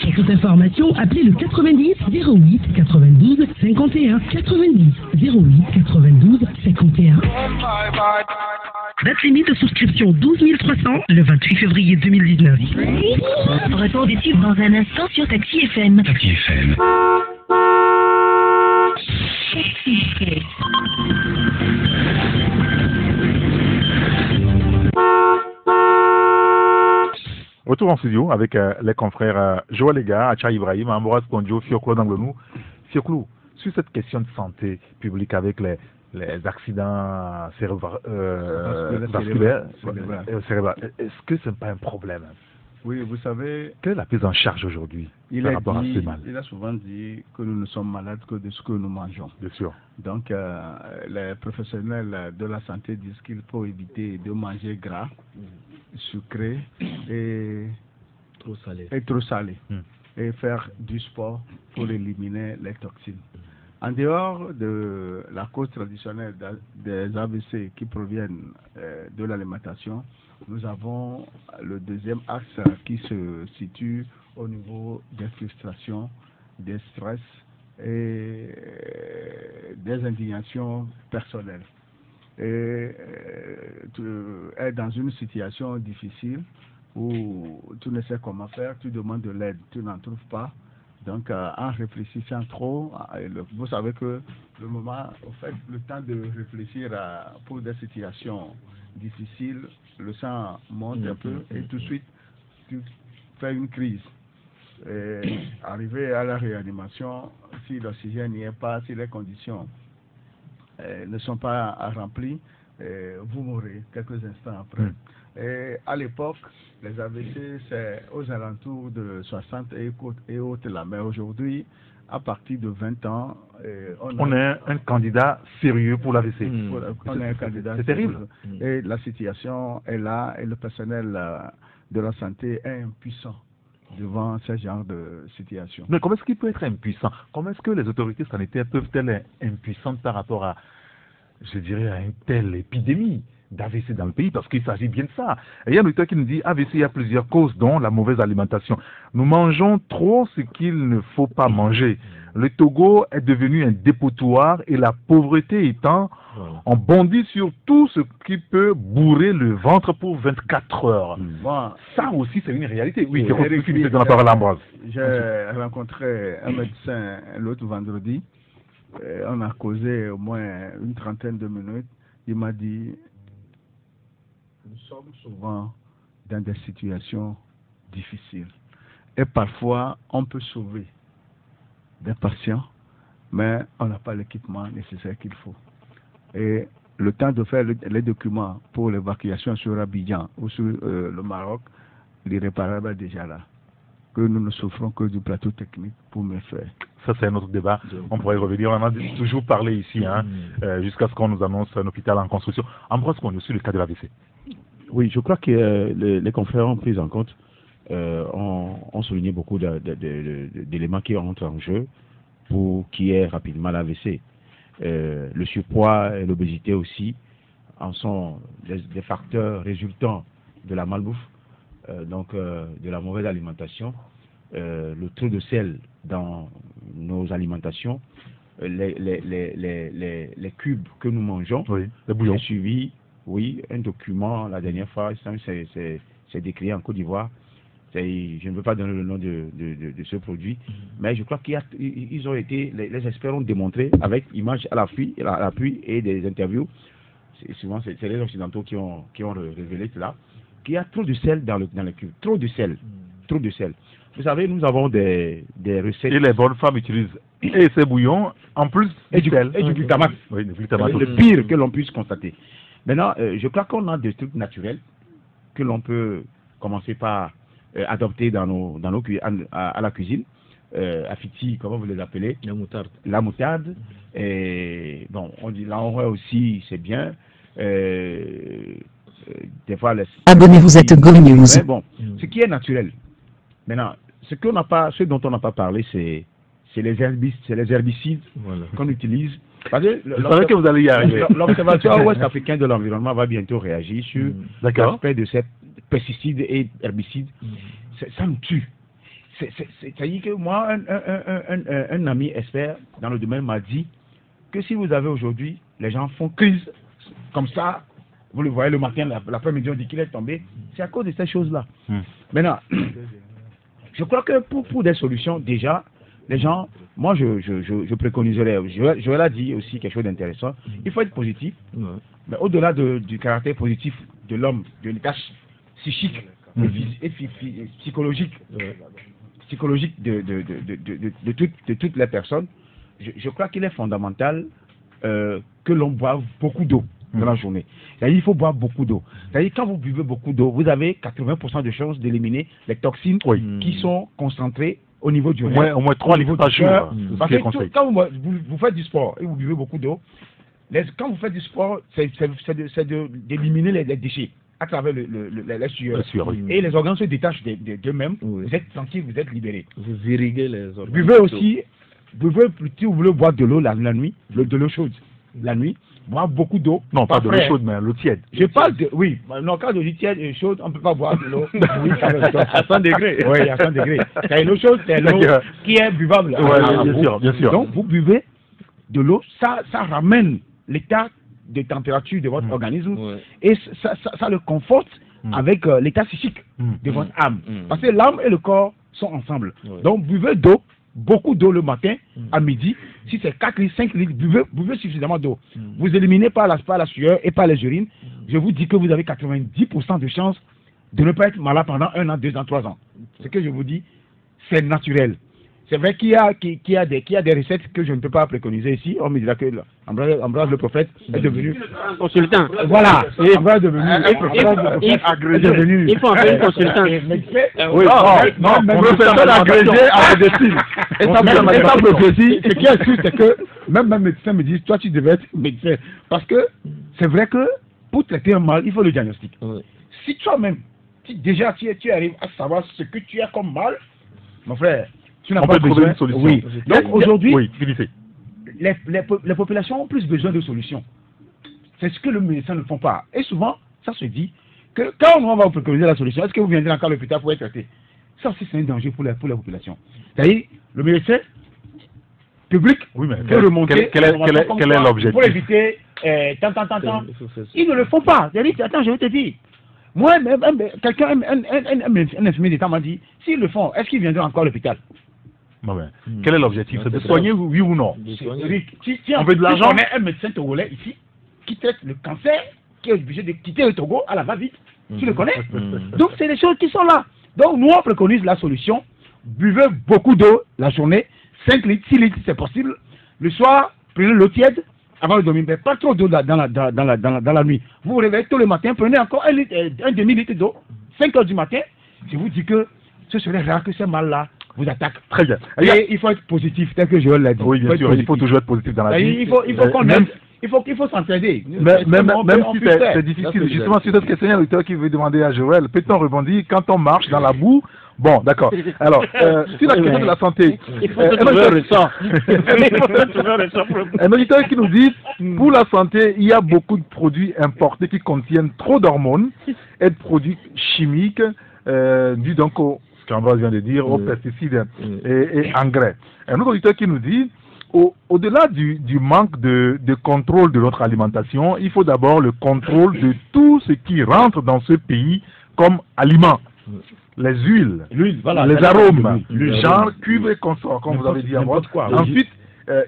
Pour toute information, appelez le 90 08 92 51. 90 08 92 51. Date limite de souscription 12 300 le 28 février 2019. Retour des titres dans un instant sur Taxi FM. Taxi FM. Retour en studio avec les confrères Joël Lega, Acha Ibrahim, Ambroise Ponjo, Fioclo Danglonou. Fioclo, sur cette question de santé publique avec les accidents vasculaires, est-ce que ce n'est pas un problème? Oui, vous savez... Quelle est la prise en charge aujourd'hui par rapport à ce mal? Il a souvent dit que nous ne sommes malades que de ce que nous mangeons. Bien sûr. Donc, les professionnels de la santé disent qu'il faut éviter de manger gras, sucré et trop salé. Et faire du sport pour éliminer les toxines. En dehors de la cause traditionnelle des AVC qui proviennent de l'alimentation, nous avons le deuxième axe qui se situe au niveau des frustrations, des stress et des indignations personnelles. Et tu es dans une situation difficile où tu ne sais comment faire, tu demandes de l'aide, tu n'en trouves pas. Donc, en réfléchissant trop, vous savez que le temps de réfléchir pour des situations difficiles, le sang monte un peu et tout de suite, tu fais une crise. Et arrivé à la réanimation, si l'oxygène n'y est pas, si les conditions ne sont pas remplies, vous mourrez quelques instants après. Et à l'époque, les AVC, c'est aux alentours de 60 et autres là. Mais aujourd'hui, à partir de 20 ans, on est un candidat sérieux pour l'AVC. On est un candidat c'est terrible. Et la situation est là, et le personnel de la santé est impuissant devant ce genre de situation. Mais comment est-ce qu'il peut être impuissant? Comment est-ce que les autorités sanitaires peuvent-elles être impuissantes par rapport à, je dirais, à une telle épidémie d'AVC dans le pays, parce qu'il s'agit bien de ça. Et il y a un auteur qui nous dit, AVC, il y a plusieurs causes, dont la mauvaise alimentation. Nous mangeons trop ce qu'il ne faut pas manger. Le Togo est devenu un dépotoir et la pauvreté étant, on bondit sur tout ce qui peut bourrer le ventre pour 24 heures. Bon, ça aussi, c'est une réalité. Oui, c'est dans la parole à Ambroise. J'ai rencontré un médecin l'autre vendredi. On a causé au moins une trentaine de minutes. Il m'a dit, nous sommes souvent dans des situations difficile. Et parfois, on peut sauver des patients, mais on n'a pas l'équipement nécessaire qu'il faut. Et le temps de faire les documents pour l'évacuation sur Abidjan ou sur le Maroc, l'irréparable est déjà là. Que nous ne souffrons que du plateau technique pour me faire. Ça, c'est un autre débat. On pourrait y revenir. On en a toujours parlé ici, jusqu'à ce qu'on nous annonce un hôpital en construction. Ambroise, on est aussi le cas de l'AVC. Oui, je crois que les confrères ont pris en compte, ont souligné beaucoup d'éléments qui entrent en jeu pour qu'il y ait rapidement l'AVC. Le surpoids et l'obésité aussi en sont des facteurs résultants de la malbouffe, donc de la mauvaise alimentation, le trop de sel dans nos alimentations, les cubes que nous mangeons, les bouillons. Suivi, oui, un document la dernière fois, c'est décrit en Côte d'Ivoire. Je ne veux pas donner le nom de ce produit, mais je crois qu'ils ont été, les experts ont démontré avec images à l'appui et des interviews, souvent c'est les Occidentaux qui ont révélé cela, qu'il y a trop de sel dans les cubes, trop de sel. Vous savez, nous avons des recettes. Et les bonnes femmes utilisent et ces bouillons, en plus du sel. Et du glutamate. Oui, du glutamate. Le pire que l'on puisse constater. Maintenant, je crois qu'on a des trucs naturels que l'on peut commencer par adopter à la cuisine. Afiti, comment vous les appelez? La moutarde. Et bon, on dit l'enroi aussi, c'est bien. Des fois, Abonnez-vous à Togo News. Mais bon, ce qui est naturel. Maintenant, ce dont on n'a pas parlé, c'est les herbicides qu'on utilise. Je savais que vous allez y arriver. L'Observatoire ouest-africain de l'environnement va bientôt réagir sur l'aspect de ces pesticides et herbicides. Ça nous tue. C'est-à-dire que moi, un ami expert dans le domaine m'a dit que si vous avez aujourd'hui, les gens font crise comme ça, vous le voyez le matin, l'après-midi, on dit qu'il est tombé, c'est à cause de ces choses-là. Maintenant, je crois que pour des solutions, déjà, les gens, moi je préconiserais, je l'ai dit aussi quelque chose d'intéressant, il faut être positif, mais au-delà du caractère positif de l'homme, de l'état psychique et psychologique de toutes les personnes, je crois qu'il est fondamental que l'on boive beaucoup d'eau dans la journée. C'est-à-dire, il faut boire beaucoup d'eau. C'est-à-dire, quand vous buvez beaucoup d'eau, vous avez 80% de chances d'éliminer les toxines qui sont concentrées au niveau du rein. Au moins 3 litres par jour. Parce que quand vous faites du sport et vous buvez beaucoup d'eau, quand vous faites du sport, c'est d'éliminer les déchets à travers les sueurs. Et les organes se détachent d'eux-mêmes. Vous êtes tranquille, vous êtes libéré. Vous irriguez les organes. Buvez aussi, si vous voulez boire de l'eau la nuit, de l'eau chaude la nuit, boire beaucoup d'eau. Non, pas de l'eau chaude, mais l'eau tiède. Je parle de, oui, non, quand de l'eau tiède et chaude, on ne peut pas boire de l'eau. Oui, à 100 degrés. Oui, à 100 degrés. L'eau chaude, c'est l'eau qui est buvable. Bien sûr. Donc, vous buvez de l'eau, ça ramène l'état de température de votre organisme et ça le conforte avec l'état psychique de votre âme. Parce que l'âme et le corps sont ensemble. Donc, buvez d'eau. Beaucoup d'eau le matin, à midi. Si c'est 4 litres, 5 litres, buvez suffisamment d'eau. Vous éliminez par la sueur et par les urines. Je vous dis que vous avez 90% de chances de ne pas être malade pendant 1 an, 2 ans, 3 ans. Ce que je vous dis, c'est naturel. C'est vrai qu'il y a des recettes que je ne peux pas préconiser ici. On me dira que Ambroise le prophète est devenu consultant. Voilà. Ambroise est devenu il faut en faire une consultance. Oui, non, professeur agrégé à médecine. Et sa prophétie, ce qui est sûr, c'est que même médecin me dit, toi tu devais être médecin. Parce que c'est vrai que pour traiter un mal, il faut le diagnostic. Si toi-même, déjà tu arrives à savoir ce que tu as comme mal, mon frère, tu n'as pas besoin de solution. Oui. Donc aujourd'hui, les populations ont plus besoin de solutions. C'est ce que les médecins ne font pas. Et souvent, ça se dit que quand on va vous préconiser la solution, est-ce que vous viendrez encore à l'hôpital pour être traité? Ça aussi, c'est un danger pour la population. C'est-à-dire, le médecin public peut remonter. Quel est l'objectif? Pour éviter tant. Ils ne le font pas. Attends, je vais te dire. Moi, quelqu'un, un infirmier d'État m'a dit, s'ils le font, est-ce qu'ils viendront encore à l'hôpital? Quel est l'objectif? C'est de soigner, oui ou non? On veut de l'argent. On est un médecin togolais ici qui traite le cancer, qui est obligé de quitter le Togo à la va-vite. Tu le connais? Donc, c'est des choses qui sont là. Donc nous on préconise la solution, buvez beaucoup d'eau la journée, 5 litres, 6 litres c'est possible. Le soir, prenez l'eau tiède avant de dormir, mais pas trop d'eau dans la nuit. Vous vous réveillez tôt le matin, prenez encore un demi-litre d'eau, 5 heures du matin. Je vous dis que ce serait rare que ces mal-là vous attaquent. Très bien. Et il faut être positif, tel que Joël l'a dit. Oui, bien sûr, il faut toujours être positif dans la vie. Il faut qu'on aime. Il faut s'entraider. Même si c'est difficile, justement, sur cette question, il y a un auditeur qui veut demander à Joël, peut-on rebondir quand on marche dans la boue? Bon, d'accord. Alors, sur la question de la santé, il faut trouver un ressort. Un auditeur qui nous dit, pour la santé, il y a beaucoup de produits importés qui contiennent trop d'hormones et de produits chimiques dus donc au, ce qu'Ambroise vient de dire, aux pesticides et engrais. Un autre auditeur qui nous dit, au-delà du manque de contrôle de notre alimentation, il faut d'abord le contrôle de tout ce qui rentre dans ce pays comme aliments. Les huiles, voilà, les arômes, le genre cuivre et consort, comme vous avez dit avant. Ensuite,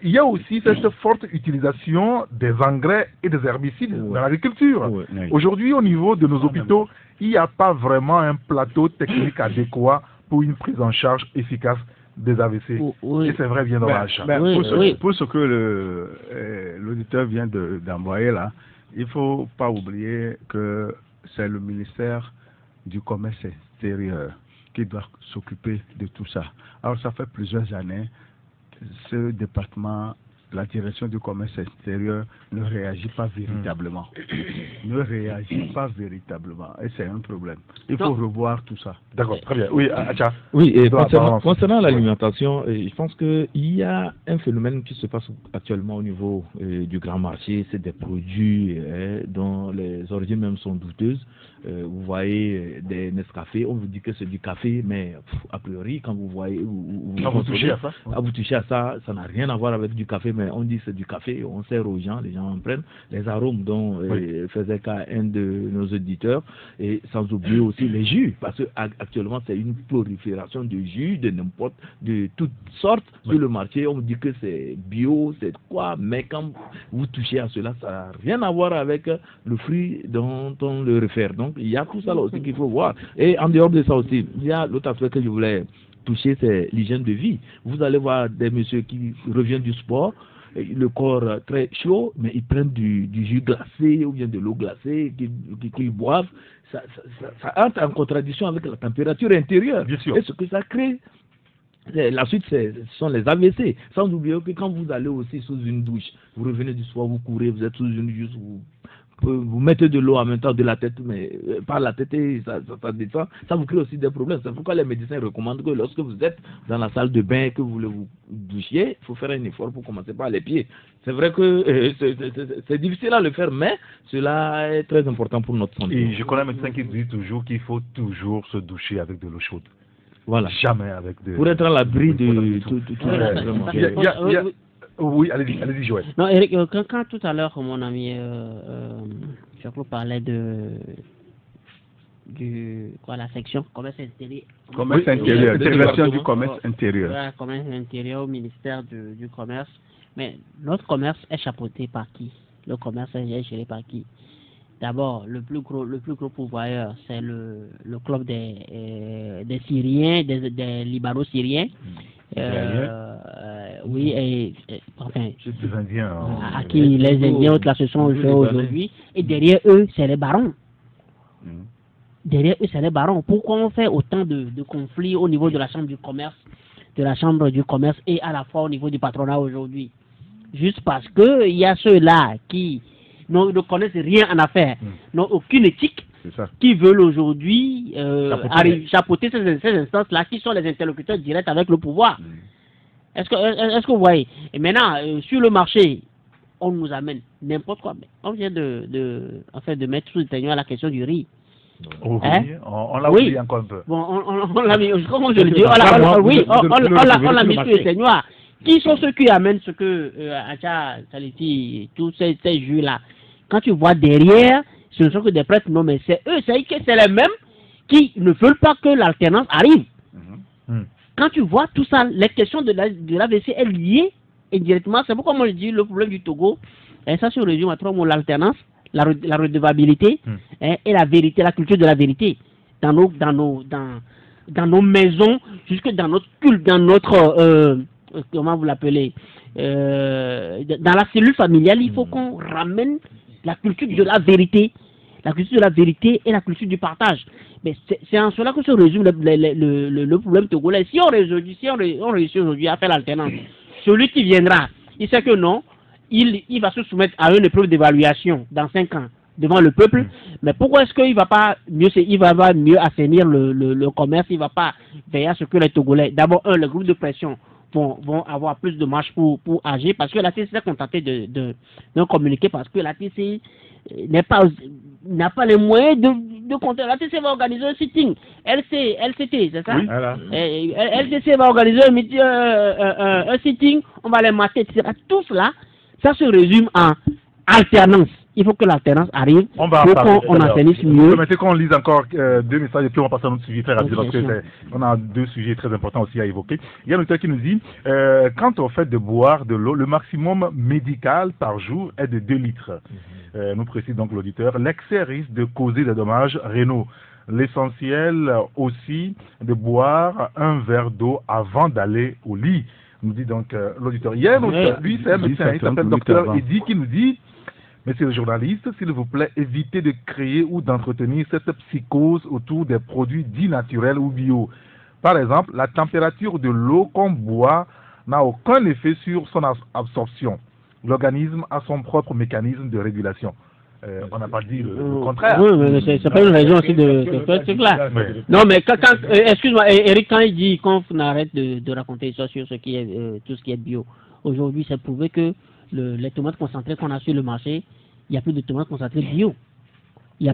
il y a aussi cette forte utilisation des engrais et des herbicides dans l'agriculture. Aujourd'hui, au niveau de nos hôpitaux, il n'y a pas vraiment un plateau technique adéquat pour une prise en charge efficace des AVC. Et c'est vrai, bien dommage. Pour ce que l'auditeur vient d'envoyer là, il ne faut pas oublier que c'est le ministère du Commerce extérieur qui doit s'occuper de tout ça. Alors ça fait plusieurs années, ce département, la direction du commerce extérieur ne réagit pas véritablement. Ne réagit pas véritablement. Et c'est un problème. Il faut revoir tout ça. D'accord, très bien. Oui, Acha. Oui, et concernant l'alimentation, je pense qu'il y a un phénomène qui se passe actuellement au niveau du grand marché. C'est des produits dont les origines même sont douteuses. Vous voyez des Nescafé, on vous dit que c'est du café, mais a priori, quand vous voyez... vous touchez à ça, vous touchez à ça, ça n'a rien à voir avec du café, mais on dit que c'est du café, on sert aux gens, les gens en prennent. Les arômes dont faisait cas un de nos auditeurs, et sans oublier aussi les jus, parce qu'actuellement c'est une prolifération de jus, de toutes sortes sur le marché. On vous dit que c'est bio, c'est quoi, mais quand vous touchez à cela, ça n'a rien à voir avec le fruit dont on le réfère. Donc il y a tout ça là aussi qu'il faut voir. Et en dehors de ça aussi, il y a l'autre aspect que je voulais toucher, c'est l'hygiène de vie. Vous allez voir des messieurs qui reviennent du sport, le corps très chaud, mais ils prennent du jus glacé ou bien de l'eau glacée qu'ils boivent. Ça entre en contradiction avec la température intérieure. Bien sûr. Et ce que ça crée, la suite, ce sont les AVC. Sans oublier que quand vous allez aussi sous une douche, vous revenez du soir, vous courez, vous êtes sous une douche, vous mettez de l'eau en même temps de la tête, mais par la tête, ça descend. Ça vous crée aussi des problèmes. C'est pourquoi les médecins recommandent que lorsque vous êtes dans la salle de bain et que vous voulez vous douchiez, il faut faire un effort pour commencer par les pieds. C'est vrai que c'est difficile à le faire, mais cela est très important pour notre santé. Et je connais un médecin qui dit toujours qu'il faut toujours se doucher avec de l'eau chaude. Voilà. Jamais avec de... Pour être à l'abri de tout. Oui, allez-y, Joël. Non, Eric, quand tout à l'heure, mon ami Jacques parlait la section commerce intérieur. Commerce intérieur, direction du commerce intérieur. Voilà, commerce intérieur au ministère du commerce. Mais notre commerce est chapeauté par qui? Le commerce est géré par qui? D'abord, le plus gros pourvoyeur, c'est le club des Syriens, des Libano-Syriens. Oui, et enfin, les Indiens, à qui les Indiens ont classé son jeu aujourd'hui. Et derrière eux, c'est les barons. Derrière eux, c'est les barons. Pourquoi on fait autant de conflits au niveau de la chambre du commerce, et à la fois au niveau du patronat aujourd'hui? Juste parce que il y a ceux-là qui ne connaissent rien en affaires, n'ont aucune éthique, qui veulent aujourd'hui chapeauter ces instances-là, qui sont les interlocuteurs directs avec le pouvoir. Est-ce que vous voyez? Et maintenant, sur le marché, on nous amène n'importe quoi. On vient de mettre sous le témoin la question du riz. On l'a oublié encore un peu. Bon, on l'a mis, comment je le dis, on l'a mis sous le témoin. Qui sont ceux qui amènent ce que Acha, Saliti, tous ces jus-là? Quand tu vois derrière, ce ne sont que des prêtres, non, mais c'est eux, c'est les mêmes qui ne veulent pas que l'alternance arrive. Quand tu vois tout ça, les questions de l'AVC est liée indirectement. C'est pourquoi moi je dis le problème du Togo, et ça se résume à trois mots: l'alternance, la redevabilité et la vérité, la culture de la vérité dans dans nos maisons, jusque dans notre culte, dans notre, comment vous l'appelez, dans la cellule familiale, il faut qu'on ramène la culture de la vérité. La culture de la vérité et la culture du partage. Mais c'est en cela que se résume le problème togolais. Si on réussit aujourd'hui à faire l'alternance, celui qui viendra, il sait que non, il va se soumettre à une épreuve d'évaluation dans 5 ans devant le peuple. Mais pourquoi est-ce qu'il va pas mieux assainir le commerce, il va pas veiller à ce que les Togolais, d'abord le groupe de pression vont avoir plus de marge pour agir, parce que la TC s'est contentée de communiquer, parce que la TC n'a pas les moyens de compter. La TC va organiser un sitting, LCT, c'est ça? Oui, voilà. LTC va organiser un sitting, on va les mater, etc. Tout cela, ça se résume en alternance. Il faut que l'alternance arrive pour qu'on assainisse mieux. Vous permettez qu'on lise encore 2 messages et puis on va passer à notre sujet très rapide, parce qu'on a 2 sujets très importants aussi à évoquer. Il y a un auteur qui nous dit quant au fait de boire de l'eau, le maximum médical par jour est de 2 litres. Nous précise donc l'auditeur. L'excès risque de causer des dommages rénaux. L'essentiel aussi de boire un verre d'eau avant d'aller au lit, nous dit donc l'auditeur. Il y a un auteur, lui c'est un médecin, il s'appelle docteur Eddy, qui nous dit: Monsieur le journaliste, s'il vous plaît, évitez de créer ou d'entretenir cette psychose autour des produits dits naturels ou bio. Par exemple, la température de l'eau qu'on boit n'a aucun effet sur son absorption. L'organisme a son propre mécanisme de régulation. On n'a pas dit le contraire. Oui, mais c'est pas une raison aussi de ce truc-là. Non, mais excuse-moi, Eric, quand il dit qu'on arrête de raconter ça sur ce qui est, tout ce qui est bio, aujourd'hui, c'est prouvé que les tomates concentrées qu'on a sur le marché, il n'y a plus de tomates concentrées bio.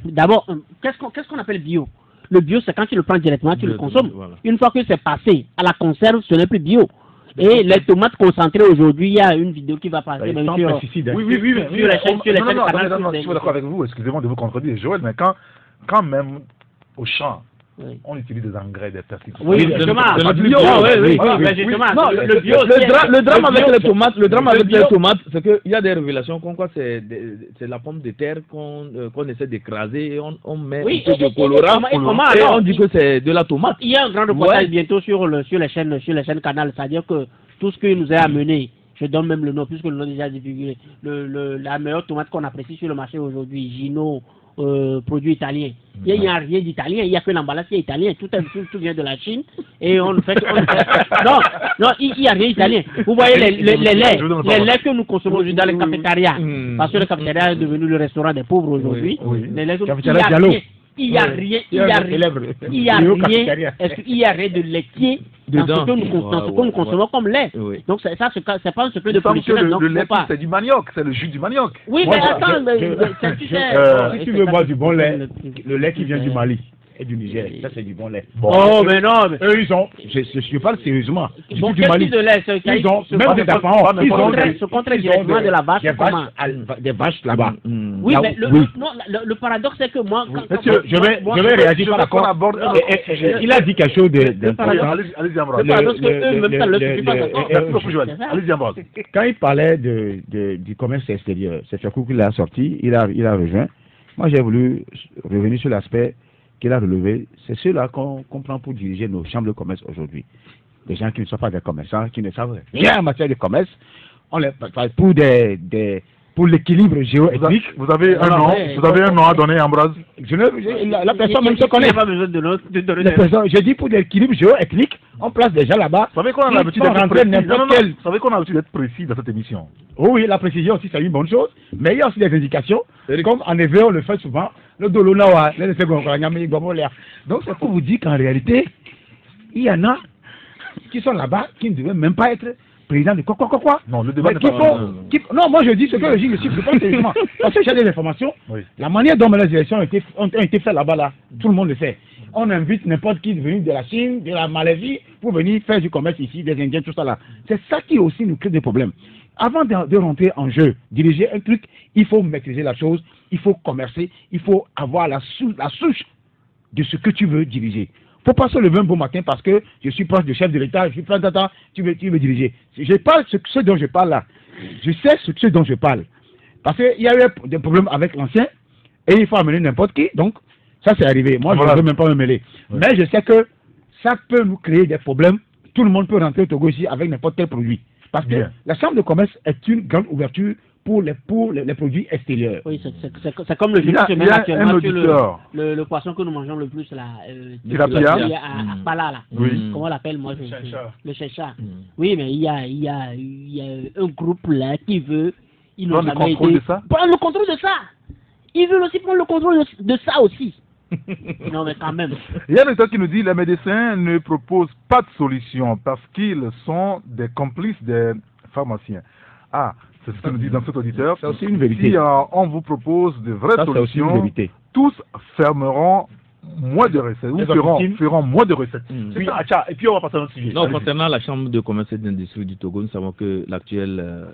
D'abord, qu'est-ce qu'on appelle bio? Le bio, c'est quand tu le prends directement, tu le consommes. Voilà. Une fois que c'est passé à la conserve, ce n'est plus bio. Et les tomates concentrées aujourd'hui, il y a une vidéo qui va passer même sur... sur la chaîne Canal. Non, je suis d'accord avec vous, excusez-moi de vous contredire, Joël, mais quand même au champ, on utilise des engrais, des pesticides. Oui, justement. Le drame avec les tomates, c'est qu'il y a des révélations comme quoi c'est la pomme de terre qu'on essaie d'écraser et on met un peu de colorant et on dit que c'est de la tomate. Il y a un grand reportage bientôt sur les chaînes Canal, c'est-à-dire que tout ce qui nous est amené, je donne même le nom puisque le nom est déjà divulgué, la meilleure tomate qu'on apprécie sur le marché aujourd'hui, Gino, produit italien. Il n'y a rien d'italien, il n'y a que l'emballage qui est italien, tout vient de la Chine et non, il n'y a rien d'italien. Vous voyez les laits que nous consommons aujourd'hui dans les cafétérias, parce que le cafétéria est devenu le restaurant des pauvres aujourd'hui. Les laits, il n'y a rien de laitier dans ce que nous consommons comme lait. Donc ça, c'est pas un secret de production. Le lait, c'est du manioc, c'est le jus du manioc. Oui, mais attends, si tu veux boire du bon lait, le lait qui vient du Mali et du Niger, ça c'est du bon lait. Mais non, mais eux ils ont, je parle sérieusement, bon, du Mali, de lait, ils ont même des apparents, ils ont directement de la vache, des vaches là-bas. Oui, mais le paradoxe c'est que moi, je vais réagir par rapport. Il a dit quelque chose d'important. Quand il parlait du commerce extérieur, c'est Chakou qui l'a sorti, il a rejoint. Moi j'ai voulu revenir sur l'aspect qu'il a relevé, c'est ceux-là qu'on prend pour diriger nos chambres de commerce aujourd'hui. Des gens qui ne sont pas des commerçants, qui ne savent rien en matière de commerce, on les pour l'équilibre géoéthique. Vous avez un nom à donner, Ambroise? La personne même se connaît. Pas besoin de donner. Je dis pour l'équilibre géoéthique, on place des gens là-bas. Vous savez qu'on a l'habitude d'être précis. Vous savez qu'on a l'habitude d'être précis dans cette émission. Oui, la précision aussi, c'est une bonne chose. Mais il y a aussi des indications. Comme en effet, on le fait souvent. Le Dolonawa, donc c'est pour vous dire qu'en réalité, il y en a qui sont là-bas, qui ne devaient même pas être président de quoi. Non, le débat n'est pas... Non, moi je dis ce que je dis, je pense sérieusement. Parce que j'ai des informations. La manière dont les élections ont été faites là-bas, là, tout le monde le sait. On invite n'importe qui venu de la Chine, de la Malaisie, pour venir faire du commerce ici, des Indiens, tout ça là. C'est ça qui aussi nous crée des problèmes. Avant de rentrer en jeu, diriger un truc, il faut maîtriser la chose, il faut commercer, il faut avoir la souche de ce que tu veux diriger. Il ne faut pas se lever un beau matin parce que je suis proche du chef de l'État, je suis plein d'attente, tu veux diriger. Je parle ce dont je parle là. Je sais ce dont je parle. Parce qu'il y a eu des problèmes avec l'ancien et il faut amener n'importe qui. Donc, ça c'est arrivé. Moi, je ne veux même pas me mêler. Mais je sais que ça peut nous créer des problèmes. Tout le monde peut rentrer au Togo ici avec n'importe quel produit. Parce que la chambre de commerce est une grande ouverture pour les produits extérieurs. Oui, c'est comme le jeu qui se met actuellement sur le poisson que nous mangeons le plus là. À Pala là. Comment on l'appelle moi? Le chécha. Oui, mais il y a un groupe là qui veut prendre le contrôle de ça. Prendre le contrôle de ça. Ils veulent aussi prendre le contrôle de ça aussi. Non, mais quand même. Il y a un auteur qui nous dit que les médecins ne proposent pas de solution parce qu'ils sont des complices des pharmaciens. Ah, c'est ce que nous dit dans cet auditeur. C'est aussi une vérité. Si on vous propose de vraies solutions, tous fermeront moins de recettes, ou feront moins de recettes. Oui, et puis on va passer à notre sujet. Non, concernant la Chambre de commerce et d'industrie du Togo, nous savons que l'actuel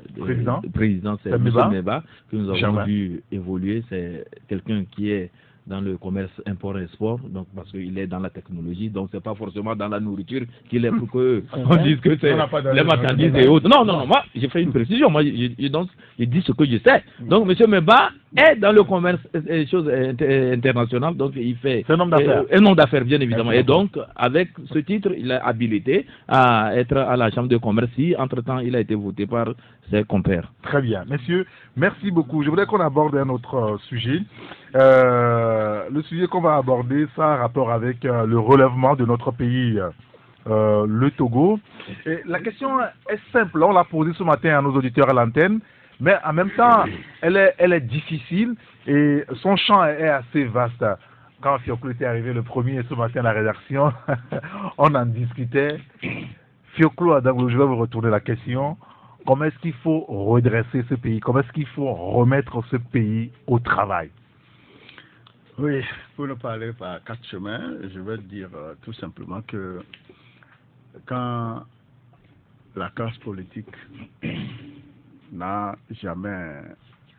président, c'est M. Meba, que nous avons vu évoluer. C'est quelqu'un qui est dans le commerce import-export, donc parce qu'il est dans la technologie, donc c'est pas forcément dans la nourriture qu'il est pour que on dise que c'est les marchandises et autres. Non, moi j'ai fait une précision, moi je dis ce que je sais. Donc M. Meba est dans le commerce et choses internationales, donc il fait un homme d'affaires. Un homme d'affaires bien évidemment. Et donc avec ce titre, il est habilité à être à la Chambre de commerce si entre-temps il a été voté par ses compères. Très bien, messieurs, merci beaucoup. Je voudrais qu'on aborde un autre sujet. Le sujet qu'on va aborder, ça a rapport avec le relèvement de notre pays, le Togo. Et la question est simple, on l'a posée ce matin à nos auditeurs à l'antenne, mais en même temps, elle est difficile et son champ est assez vaste. Quand Fioclo était arrivé le premier ce matin à la rédaction, on en discutait. Fioclo, je vais vous retourner la question. Comment est-ce qu'il faut redresser ce pays? Comment est-ce qu'il faut remettre ce pays au travail? Oui, pour ne pas aller par quatre chemins, je vais dire tout simplement que quand la classe politique n'a jamais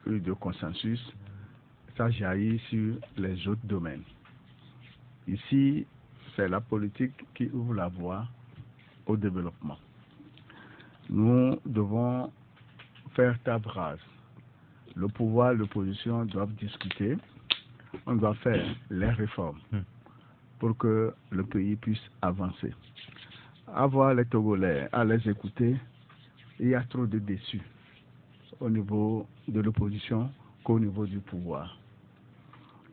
eu de consensus, ça jaillit sur les autres domaines. Ici, c'est la politique qui ouvre la voie au développement. Nous devons faire table rase. Le pouvoir et l'opposition doivent discuter. On doit faire les réformes pour que le pays puisse avancer. Avoir les Togolais à les écouter, il y a trop de déçus au niveau de l'opposition qu'au niveau du pouvoir.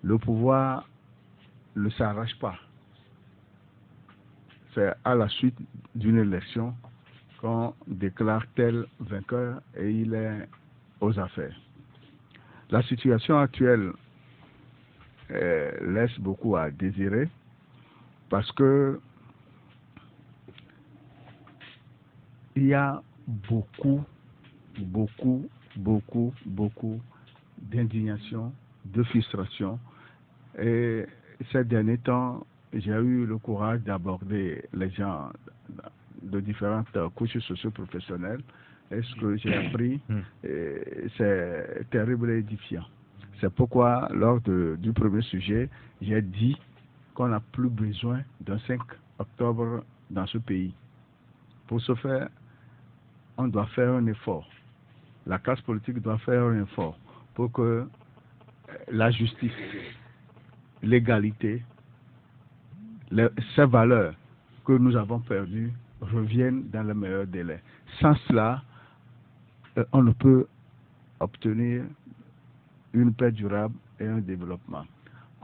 Le pouvoir ne s'arrache pas. C'est à la suite d'une élection qu'on déclare tel vainqueur et il est aux affaires. La situation actuelle laisse beaucoup à désirer parce que il y a beaucoup d'indignation, de frustration et ces derniers temps j'ai eu le courage d'aborder les gens de différentes couches socio-professionnelles et ce que j'ai appris c'est terrible et édifiant. C'est pourquoi, lors du premier sujet, j'ai dit qu'on n'a plus besoin d'un 5 octobre dans ce pays. Pour ce faire, on doit faire un effort. La classe politique doit faire un effort pour que la justice, l'égalité, ces valeurs que nous avons perdues reviennent dans le meilleur délai. Sans cela, on ne peut obtenir une paix durable et un développement.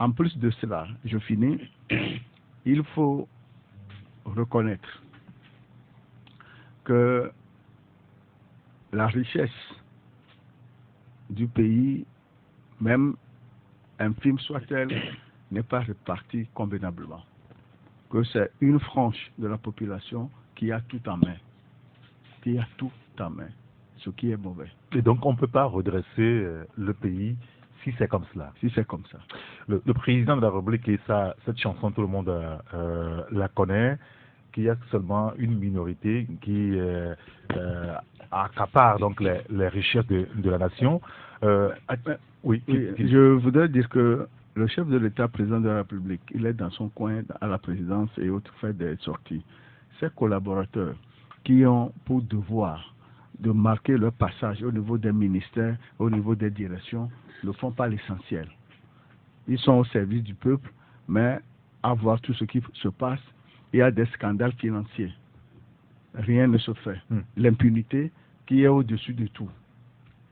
En plus de cela, je finis, il faut reconnaître que la richesse du pays, même infime soit-elle, n'est pas répartie convenablement. Que c'est une frange de la population qui a tout en main. Qui a tout en main. Ce qui est mauvais. Et donc on ne peut pas redresser le pays si c'est comme cela. Si c'est comme ça. Le président de la République, et cette chanson, tout le monde la connaît, qu'il y a seulement une minorité qui accapare donc les richesses de la nation. Oui, je voudrais dire que le chef de l'État, président de la République, il est dans son coin à la présidence et autres, fait des sorties. Ses collaborateurs qui ont pour devoir de marquer leur passage au niveau des ministères, au niveau des directions, ne font pas l'essentiel. Ils sont au service du peuple, mais à voir tout ce qui se passe, il y a des scandales financiers. Rien ne se fait. L'impunité qui est au-dessus de tout.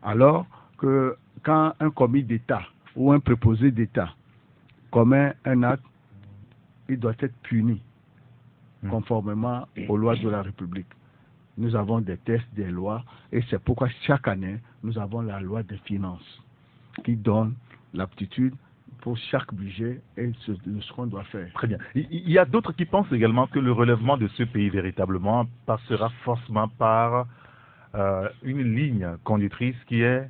Alors que quand un commis d'État ou un préposé d'État commet un acte, il doit être puni conformément aux lois de la République. Nous avons des textes, des lois, et c'est pourquoi chaque année, nous avons la loi des finances qui donne l'aptitude pour chaque budget et ce qu'on doit faire. Très bien. Il y a d'autres qui pensent également que le relèvement de ce pays véritablement passera forcément par une ligne conductrice qui est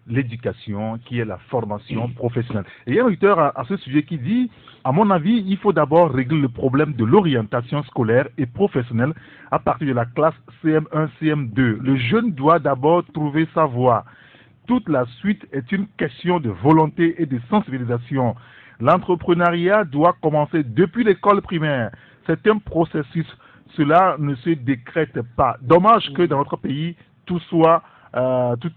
l'éducation, qui est la formation professionnelle. Et il y a un auditeur à ce sujet qui dit, à mon avis, il faut d'abord régler le problème de l'orientation scolaire et professionnelle à partir de la classe CM1, CM2. Le jeune doit d'abord trouver sa voie. Toute la suite est une question de volonté et de sensibilisation. L'entrepreneuriat doit commencer depuis l'école primaire. C'est un processus. Cela ne se décrète pas. Dommage que dans notre pays, tout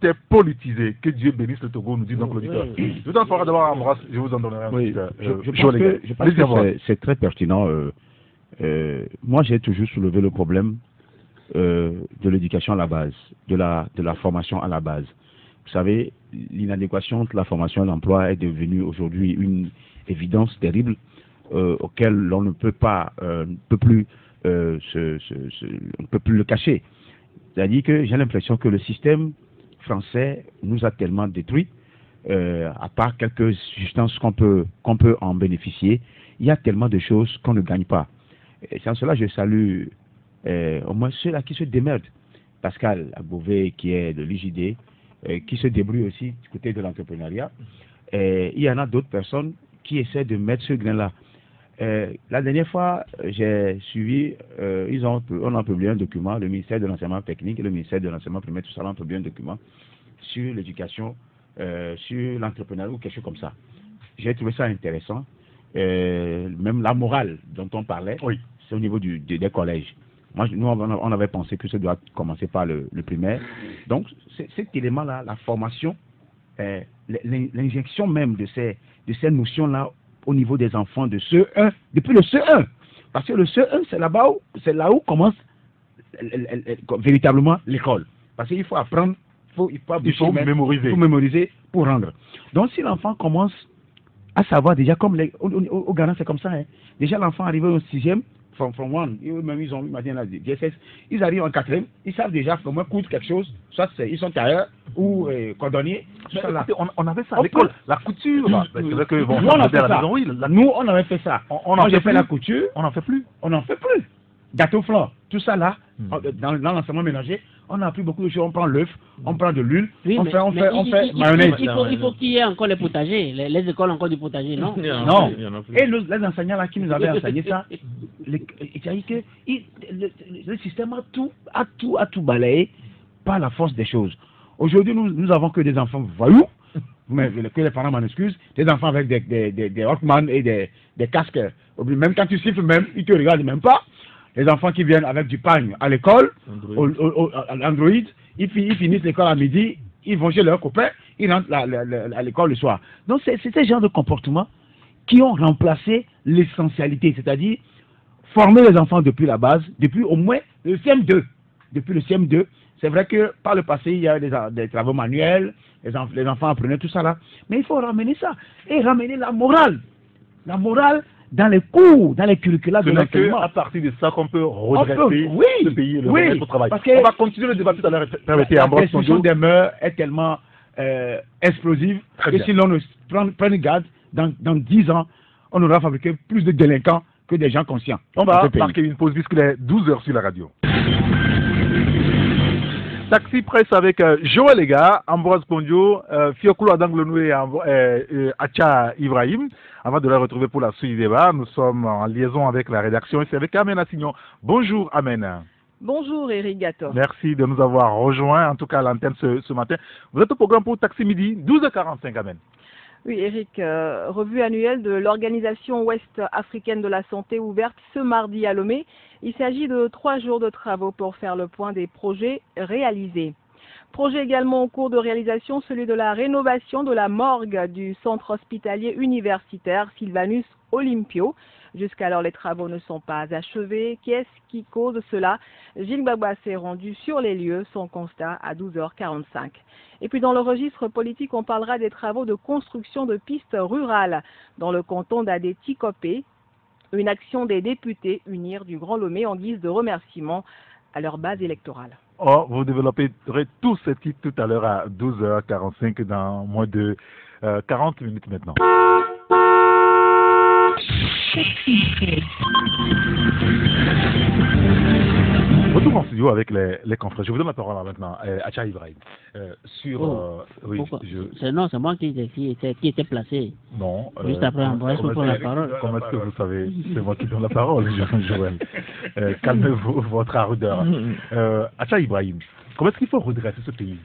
est politisé. Que Dieu bénisse le Togo, nous dit donc l'auditeur. Je vous en ferai d'abord Ambroise, je vous en donnerai un petit. Je pense que c'est très pertinent. Moi, j'ai toujours soulevé le problème de l'éducation à la base, de la formation à la base. Vous savez, l'inadéquation entre la formation et l'emploi est devenue aujourd'hui une évidence terrible auquel l'on ne peut pas, on ne peut plus le cacher. C'est-à-dire que j'ai l'impression que le système français nous a tellement détruits, à part quelques substances qu'on peut en bénéficier, il y a tellement de choses qu'on ne gagne pas. Et c'est en cela que je salue au moins ceux-là qui se démerdent. Pascal Abouvé, qui est de l'IJD, qui se débrouille aussi du côté de l'entrepreneuriat. Il y en a d'autres personnes qui essaient de mettre ce grain-là. La dernière fois, j'ai suivi, on a publié un document, le ministère de l'enseignement technique et le ministère de l'enseignement primaire, tout ça, on a publié un document sur l'éducation, sur l'entrepreneuriat ou quelque chose comme ça. J'ai trouvé ça intéressant. Même la morale dont on parlait, c'est au niveau des collèges. Nous, on avait pensé que ça doit commencer par le primaire. Donc, cet élément-là, la formation, l'injection même de ces notions-là au niveau des enfants de CE1, depuis le CE1. Parce que le CE1, c'est là où commence véritablement l'école. Parce qu'il faut apprendre, il faut mémoriser pour rendre. Donc, si l'enfant commence à savoir déjà, comme au Ghana, c'est comme ça, hein. Déjà l'enfant arrivé au 6e, from one, même ils ont maintenant la DSS, ils arrivent en 4e, ils savent déjà comment coudre quelque chose, soit ils sont tailleurs ou cordonniers. On avait ça à l'école, la couture. C'est vrai que nous, on a fait ça. Nous, on avait fait ça. Moi, j'ai fait la couture. On n'en fait plus. On n'en fait plus. Gâteau flan, tout ça là, dans l'enseignement ménager, on a appris beaucoup de choses. On prend l'œuf, on prend de l'huile, on fait mayonnaise. Il faut qu'il y ait encore les potagers, les écoles encore du potager, non? Non. Et les enseignants là qui nous avaient enseigné ça, c'est-à-dire que le système a tout balayé par la force des choses. Aujourd'hui, nous avons que des enfants voyous, mais que les parents m'en excusent, des enfants avec des Walkman et des casques. Même quand tu siffles, même, ils te regardent même pas. Les enfants qui viennent avec du pain à l'école, Android, ils finissent l'école à midi, ils vont chez leurs copains, ils rentrent à l'école le soir. Donc c'est ce genre de comportements qui ont remplacé l'essentialité, c'est-à-dire former les enfants depuis la base, depuis au moins le CM2. Depuis le CM2, c'est vrai que par le passé, il y a des travaux manuels, les enfants apprenaient tout ça là, mais il faut ramener ça et ramener la morale. La morale dans les cours, dans les curricula de l'enseignement. À partir de ça qu'on peut redresser ce pays et le remettre au travail. On va continuer le débat tout à l'heure. La destruction des mœurs est tellement explosive que si l'on ne prend garde, dans 10 ans, on aura fabriqué plus de délinquants que des gens conscients. On va marquer une pause puisqu'il est 12h sur la radio. Taxi Presse avec Joël Lega, Ambroise Pondio, Fiokolo Adanglonou et Acha Ibrahim. Avant de la retrouver pour la suite du débat, nous sommes en liaison avec la rédaction et c'est avec Amen Assignon. Bonjour Amen. Bonjour Eric Gator. Merci de nous avoir rejoints, en tout cas à l'antenne ce matin. Vous êtes au programme pour Taxi Midi, 12h45 Amen. Oui Eric, revue annuelle de l'Organisation Ouest Africaine de la Santé ouverte ce mardi à Lomé. Il s'agit de 3 jours de travaux pour faire le point des projets réalisés. Projet également en cours de réalisation, celui de la rénovation de la morgue du centre hospitalier universitaire Sylvanus Olympio. Jusqu'alors, les travaux ne sont pas achevés. Qu'est-ce qui cause cela? Gilles Gbagba s'est rendu sur les lieux, son constat à 12h45. Et puis dans le registre politique, on parlera des travaux de construction de pistes rurales dans le canton d'Adé-Tikopé. Une action des députés unir du Grand Lomé en guise de remerciement à leur base électorale. Oh, vous développerez tous ces titres tout à l'heure à 12h45 dans moins de 40 minutes maintenant. Retour en studio avec les confrères. Je vous donne la parole maintenant. Acha Ibrahim. Oui, non, c'est moi qui était placé. Non. Juste après Ambroise pour prendre la parole. Comment est-ce que vous savez? C'est moi qui donne la parole, Joël. Calmez-vous votre ardeur. Acha Ibrahim, comment est-ce qu'il faut redresser ce pays?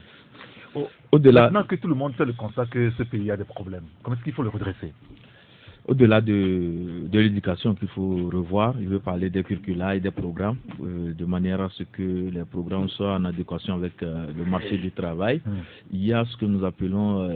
Au-delà. Maintenant que tout le monde fait le constat que ce pays a des problèmes, comment est-ce qu'il faut le redresser? Au-delà de l'éducation qu'il faut revoir, il veut parler des curricula et des programmes, de manière à ce que les programmes soient en adéquation avec le marché du travail. Il y a ce que nous appelons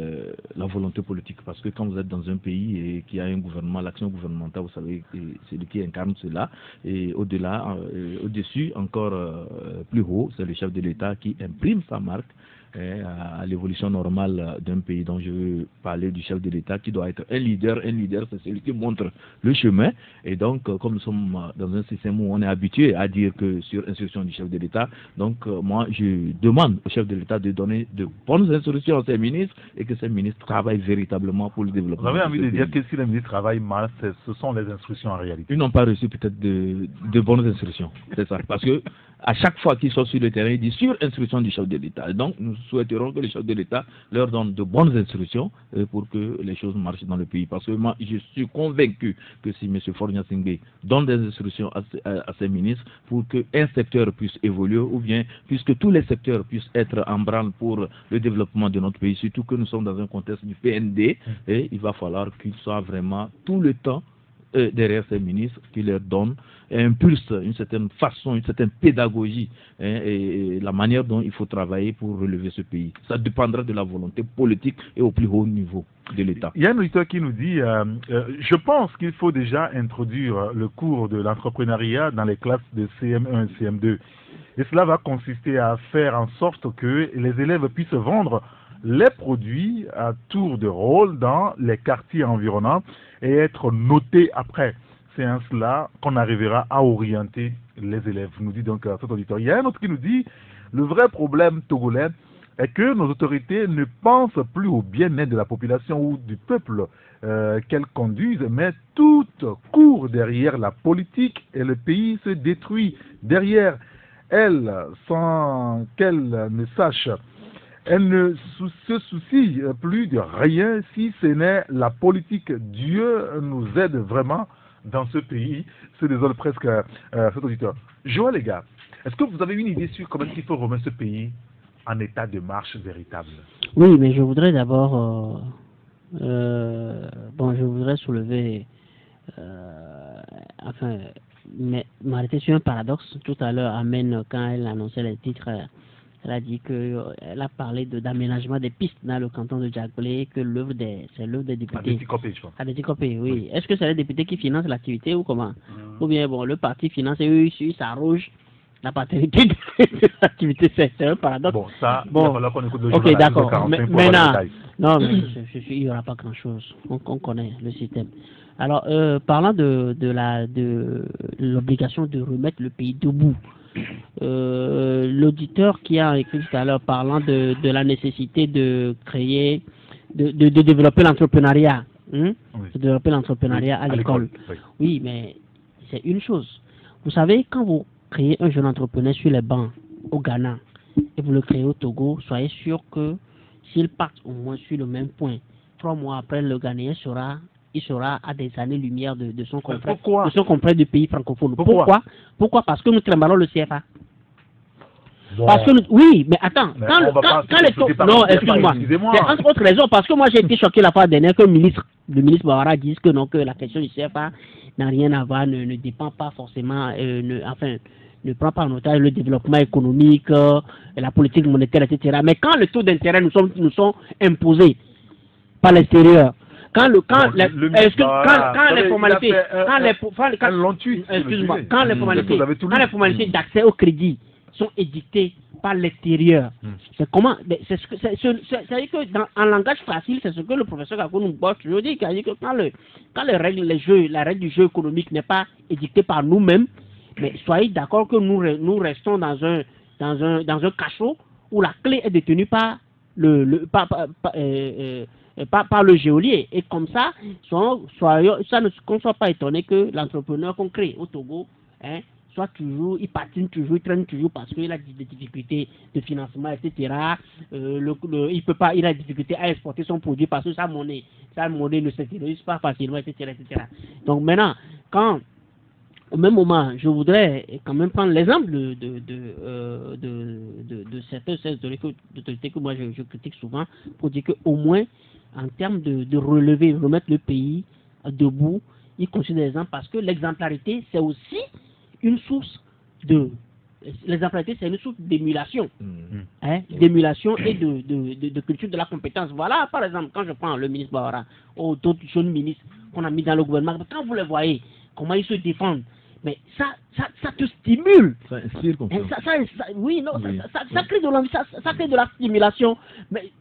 la volonté politique, parce que quand vous êtes dans un pays et qu'il y a un gouvernement, l'action gouvernementale, vous savez, c'est lui qui incarne cela. Et au-delà, au-dessus, encore plus haut, c'est le chef de l'État qui imprime sa marque à l'évolution normale d'un pays. Donc je veux parler du chef de l'État qui doit être un leader c'est celui qui montre le chemin. Et donc comme nous sommes dans un système où on est habitué à dire que sur instruction du chef de l'État, donc moi je demande au chef de l'État de donner de bonnes instructions à ses ministres et que ces ministres travaillent véritablement pour le développement. Vous avez envie de dire que si les ministres travaillent mal, ce sont les instructions en réalité? Ils n'ont pas reçu peut-être de bonnes instructions, c'est ça, parce que à chaque fois qu'ils sont sur le terrain, ils disent sur instruction du chef de l'État. Donc nous souhaiterons que le chef de l'État leur donne de bonnes instructions pour que les choses marchent dans le pays. Parce que moi, je suis convaincu que si M. Faure Gnassingbé donne des instructions à ses ministres pour qu'un secteur puisse évoluer, ou bien puisque tous les secteurs puissent être en branle pour le développement de notre pays, surtout que nous sommes dans un contexte du PND, et il va falloir qu'il soit vraiment tout le temps derrière ces ministres, qui leur donnent et impulse une certaine façon, une certaine pédagogie et la manière dont il faut travailler pour relever ce pays. Ça dépendra de la volonté politique et au plus haut niveau de l'État. Il y a un auditeur qui nous dit je pense qu'il faut déjà introduire le cours de l'entrepreneuriat dans les classes de CM1 et CM2. Et cela va consister à faire en sorte que les élèves puissent vendre les produits à tour de rôle dans les quartiers environnants et être notés après. C'est en cela qu'on arrivera à orienter les élèves, nous dit donc cet auditeur. Il y a un autre qui nous dit le vrai problème togolais est que nos autorités ne pensent plus au bien-être de la population ou du peuple qu'elles conduisent, mais tout court derrière la politique et le pays se détruit derrière elles sans qu'elles ne sachent. Elle ne se soucie plus de rien si ce n'est la politique. Dieu nous aide vraiment dans ce pays. Se désole presque cet auditeur. Joël, les gars, est-ce que vous avez une idée sur comment il faut remettre ce pays en état de marche véritable? Oui, mais je voudrais d'abord je voudrais soulever m'arrêter sur un paradoxe. Tout à l'heure, Amen, quand elle annonçait les titres, elle a dit qu'elle a parlé d'aménagement des pistes dans le canton de Djagolé, que c'est l'œuvre des députés. À Déticopé, oui. Est-ce que c'est les députés qui financent l'activité ou comment? Ou bien, le parti finance et eux, ils s'arrogent la paternité de l'activité. C'est un paradoxe. Bon, ça, il va falloir qu'on écoute le journal. Ok, d'accord. Maintenant, non, mais il n'y aura pas grand-chose. On connaît le système. Alors, parlant de l'obligation de remettre le pays debout, l'auditeur qui a écrit tout à l'heure parlant de la nécessité de créer, de développer l'entrepreneuriat, de développer l'entrepreneuriat à l'école. Oui, mais c'est une chose. Vous savez, quand vous créez un jeune entrepreneur sur les bancs au Ghana et vous le créez au Togo, soyez sûr que s'il part au moins sur le même point, 3 mois après, le Ghanéen sera à des années-lumière de son confrère, du pays francophone. Pourquoi? Parce que nous trimballons le CFA. Bon. Parce que oui, mais attends, non, excuse-moi. C'est entre autres raisons, parce que moi j'ai été choqué la fois dernière que le ministre Bawara dise que non, que la question du CFA n'a rien à voir, ne dépend pas forcément, ne prend pas en otage le développement économique, la politique monétaire, etc. Mais quand le taux d'intérêt nous sont imposés par l'extérieur, quand les formalités, quand les formalités d'accès au crédit sont édictées par l'extérieur, c'est comment, c'est-à-dire que en langage facile, c'est ce que le professeur Gakou nous toujours dit, qu'il dit que quand les règles, la règle du jeu économique n'est pas édictée par nous-mêmes, mais soyez d'accord que nous restons dans un cachot où la clé est détenue par par le geôlier. Et comme ça, qu'on ne soit pas étonné que l'entrepreneur qu'on crée au Togo, soit toujours, il patine toujours, il traîne toujours parce qu'il a des difficultés de financement, etc. Il a des difficultés à exporter son produit parce que sa monnaie ne s'utilise pas facilement, etc., etc. Donc maintenant, au même moment, je voudrais quand même prendre l'exemple de certaines autorités que moi je critique souvent pour dire qu'au moins, en termes de remettre le pays debout, ils considèrent l'exemple parce que l'exemplarité, c'est aussi une source d'émulation, d'émulation et de culture de la compétence. Voilà, par exemple, quand je prends le ministre Bawara ou d'autres jeunes ministres qu'on a mis dans le gouvernement, quand vous les voyez, comment ils se défendent, mais ça te stimule. Ça inspire confiance. Ça crée de l'envie, ça crée de la stimulation. Mais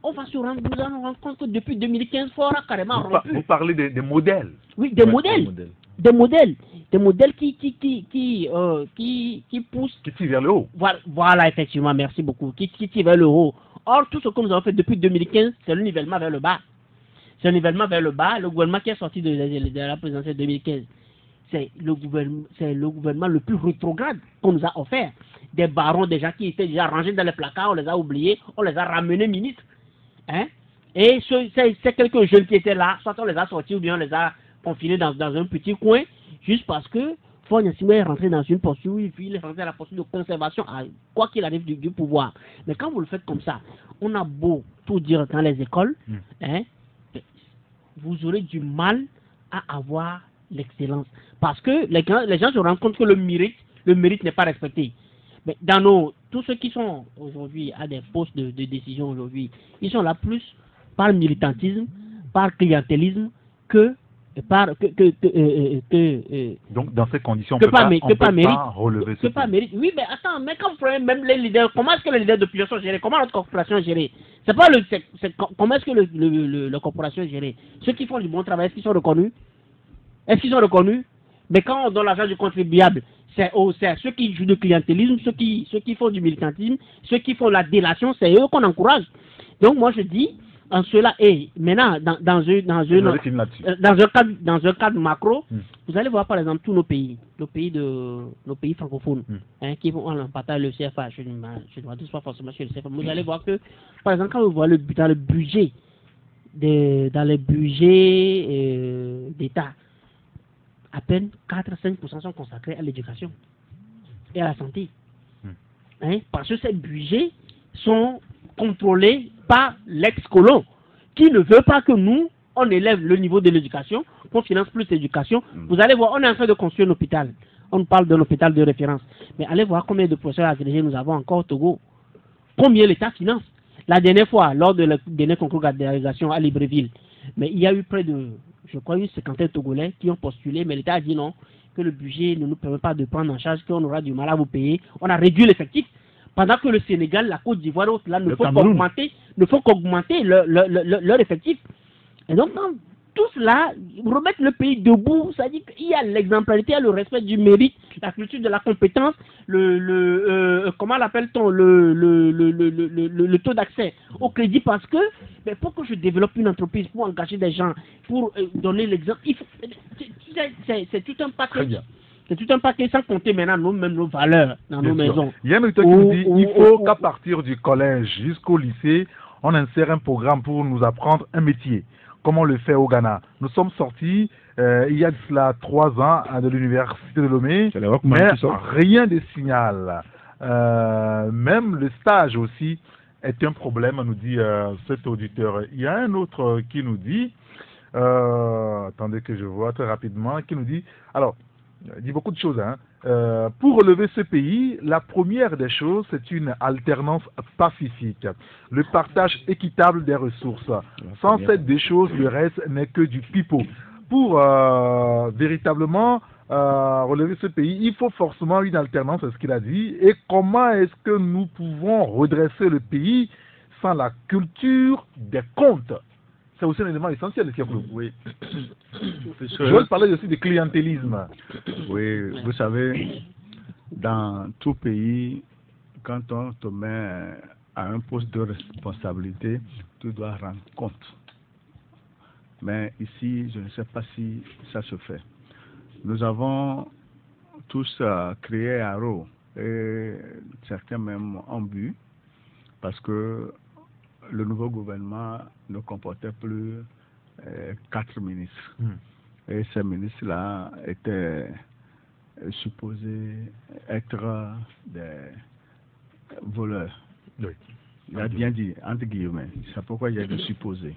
on va se rendre compte que depuis 2015, Fora carrément rompu. Vous parlez des modèles. Oui, des modèles. Des modèles qui poussent. Qui tirent vers le haut. Voilà, effectivement, merci beaucoup. Qui tirent vers le haut. Or, tout ce que nous avons fait depuis 2015, c'est le nivellement vers le bas. C'est un nivellement vers le bas. Le gouvernement qui est sorti de la présidentielle 2015, c'est le gouvernement le plus rétrograde qu'on nous a offert. Des barons déjà qui étaient déjà rangés dans les placards, on les a oubliés, on les a ramenés ministres. Et c'est quelques jeunes qui étaient là, soit on les a sortis ou bien on les a confinés dans un petit coin, juste parce que Faure Gnassingbé est rentré dans une posture où il est rentré dans la posture de conservation, quoi qu'il arrive du pouvoir. Mais quand vous le faites comme ça, on a beau tout dire dans les écoles, vous aurez du mal à avoir l'excellence. Parce que les gens se rendent compte que le mérite n'est pas respecté. Mais tous ceux qui sont aujourd'hui à des postes de décision aujourd'hui, ils sont là plus par militantisme, par clientélisme donc dans ces conditions, on ne peut pas relever ce mérite. Oui, mais attends, mais quand vous prenez même les leaders, comment est-ce que les leaders d'opinion sont gérés? Comment notre corporation est gérée? Comment est-ce que la corporation est gérée? Ceux qui font du bon travail, est-ce qu'ils sont reconnus? Mais quand on donne l'argent du contribuable, c'est ceux qui jouent de clientélisme, ceux qui font du militantisme, ceux qui font la délation, c'est eux qu'on encourage. Donc moi je dis, en cela, et maintenant, dans un cadre macro, vous allez voir par exemple tous nos pays francophones, qui vont en partage le CFA, je ne dois pas forcément sur le CFA, vous allez voir que, par exemple, quand vous voyez dans les budgets d'État, à peine 4-5% sont consacrés à l'éducation et à la santé. Parce que ces budgets sont contrôlés par l'ex-colon qui ne veut pas que nous, on élève le niveau de l'éducation, qu'on finance plus l'éducation. Vous allez voir, on est en train de construire un hôpital. On parle d'un hôpital de référence. Mais allez voir combien de professeurs agrégés nous avons encore au Togo. Combien l'État finance. La dernière fois, lors de le dernier concours d'agrégation à Libreville, mais il y a eu près de, je crois, une cinquantaine de Togolais qui ont postulé, mais l'État a dit non, que le budget ne nous permet pas de prendre en charge, qu'on aura du mal à vous payer. On a réduit l'effectif. Pendant que le Sénégal, la Côte d'Ivoire, d'autres là ne font qu'augmenter leur effectif. Et donc, quand tout cela, remettre le pays debout, ça dit qu'il y a l'exemplarité, il y a le respect du mérite, la culture de la compétence, comment l'appelle-t-on, le taux d'accès au crédit, parce que pour que je développe une entreprise, pour engager des gens, pour donner l'exemple, c'est tout un paquet. C'est tout un paquet, sans compter maintenant nous-mêmes nos valeurs dans nos maisons. Il y a un auteur qui nous dit il faut qu'à partir du collège jusqu'au lycée, on insère un programme pour nous apprendre un métier, comme on le fait au Ghana. Nous sommes sortis il y a de cela 3 ans de l'université de Lomé, mais rien de signal. Même le stage aussi est un problème, nous dit cet auditeur. Il y a un autre qui nous dit, attendez que je vois très rapidement, qui nous dit, alors, il dit beaucoup de choses, pour relever ce pays, la première des choses, c'est une alternance pacifique, le partage équitable des ressources. Sans ces deux choses, le reste n'est que du pipeau. Pour véritablement relever ce pays, il faut forcément une alternance, c'est ce qu'il a dit. Et comment est-ce que nous pouvons redresser le pays sans la culture des comptes? C'est aussi un élément essentiel, Oui. Je veux parler aussi de clientélisme. Oui, vous savez, dans tout pays, quand on te met à un poste de responsabilité, tu dois rendre compte. Mais ici, je ne sais pas si ça se fait. Nous avons tous créé Aro, et certains même ont bu, parce que le nouveau gouvernement ne comportait plus 4 ministres. Et ces ministres-là étaient supposés être des voleurs. Oui. Il a bien dit, entre guillemets. C'est pourquoi il y a des supposés.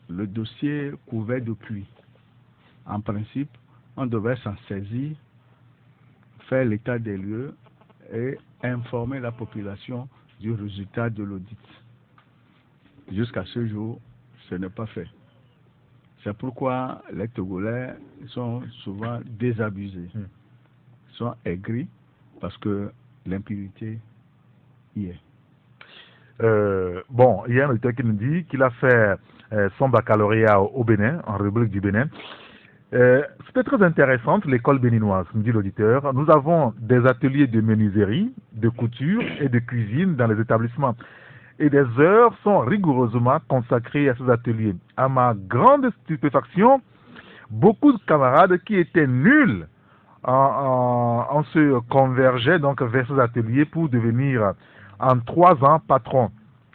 Le dossier couvert depuis. En principe, on devait s'en saisir, faire l'état des lieux et informer la population du résultat de l'audit. Jusqu'à ce jour, ce n'est pas fait. C'est pourquoi les Togolais sont souvent désabusés, sont aigris parce que l'impunité y est. Bon, il y a un auditeur qui nous dit qu'il a fait son baccalauréat au Bénin, en République du Bénin. C'était très intéressant, l'école béninoise, me dit l'auditeur. Nous avons des ateliers de menuiserie, de couture et de cuisine dans les établissements. Et des heures sont rigoureusement consacrées à ces ateliers. À ma grande stupéfaction, beaucoup de camarades qui étaient nuls en se convergeaient donc vers ces ateliers pour devenir en 3 ans patrons.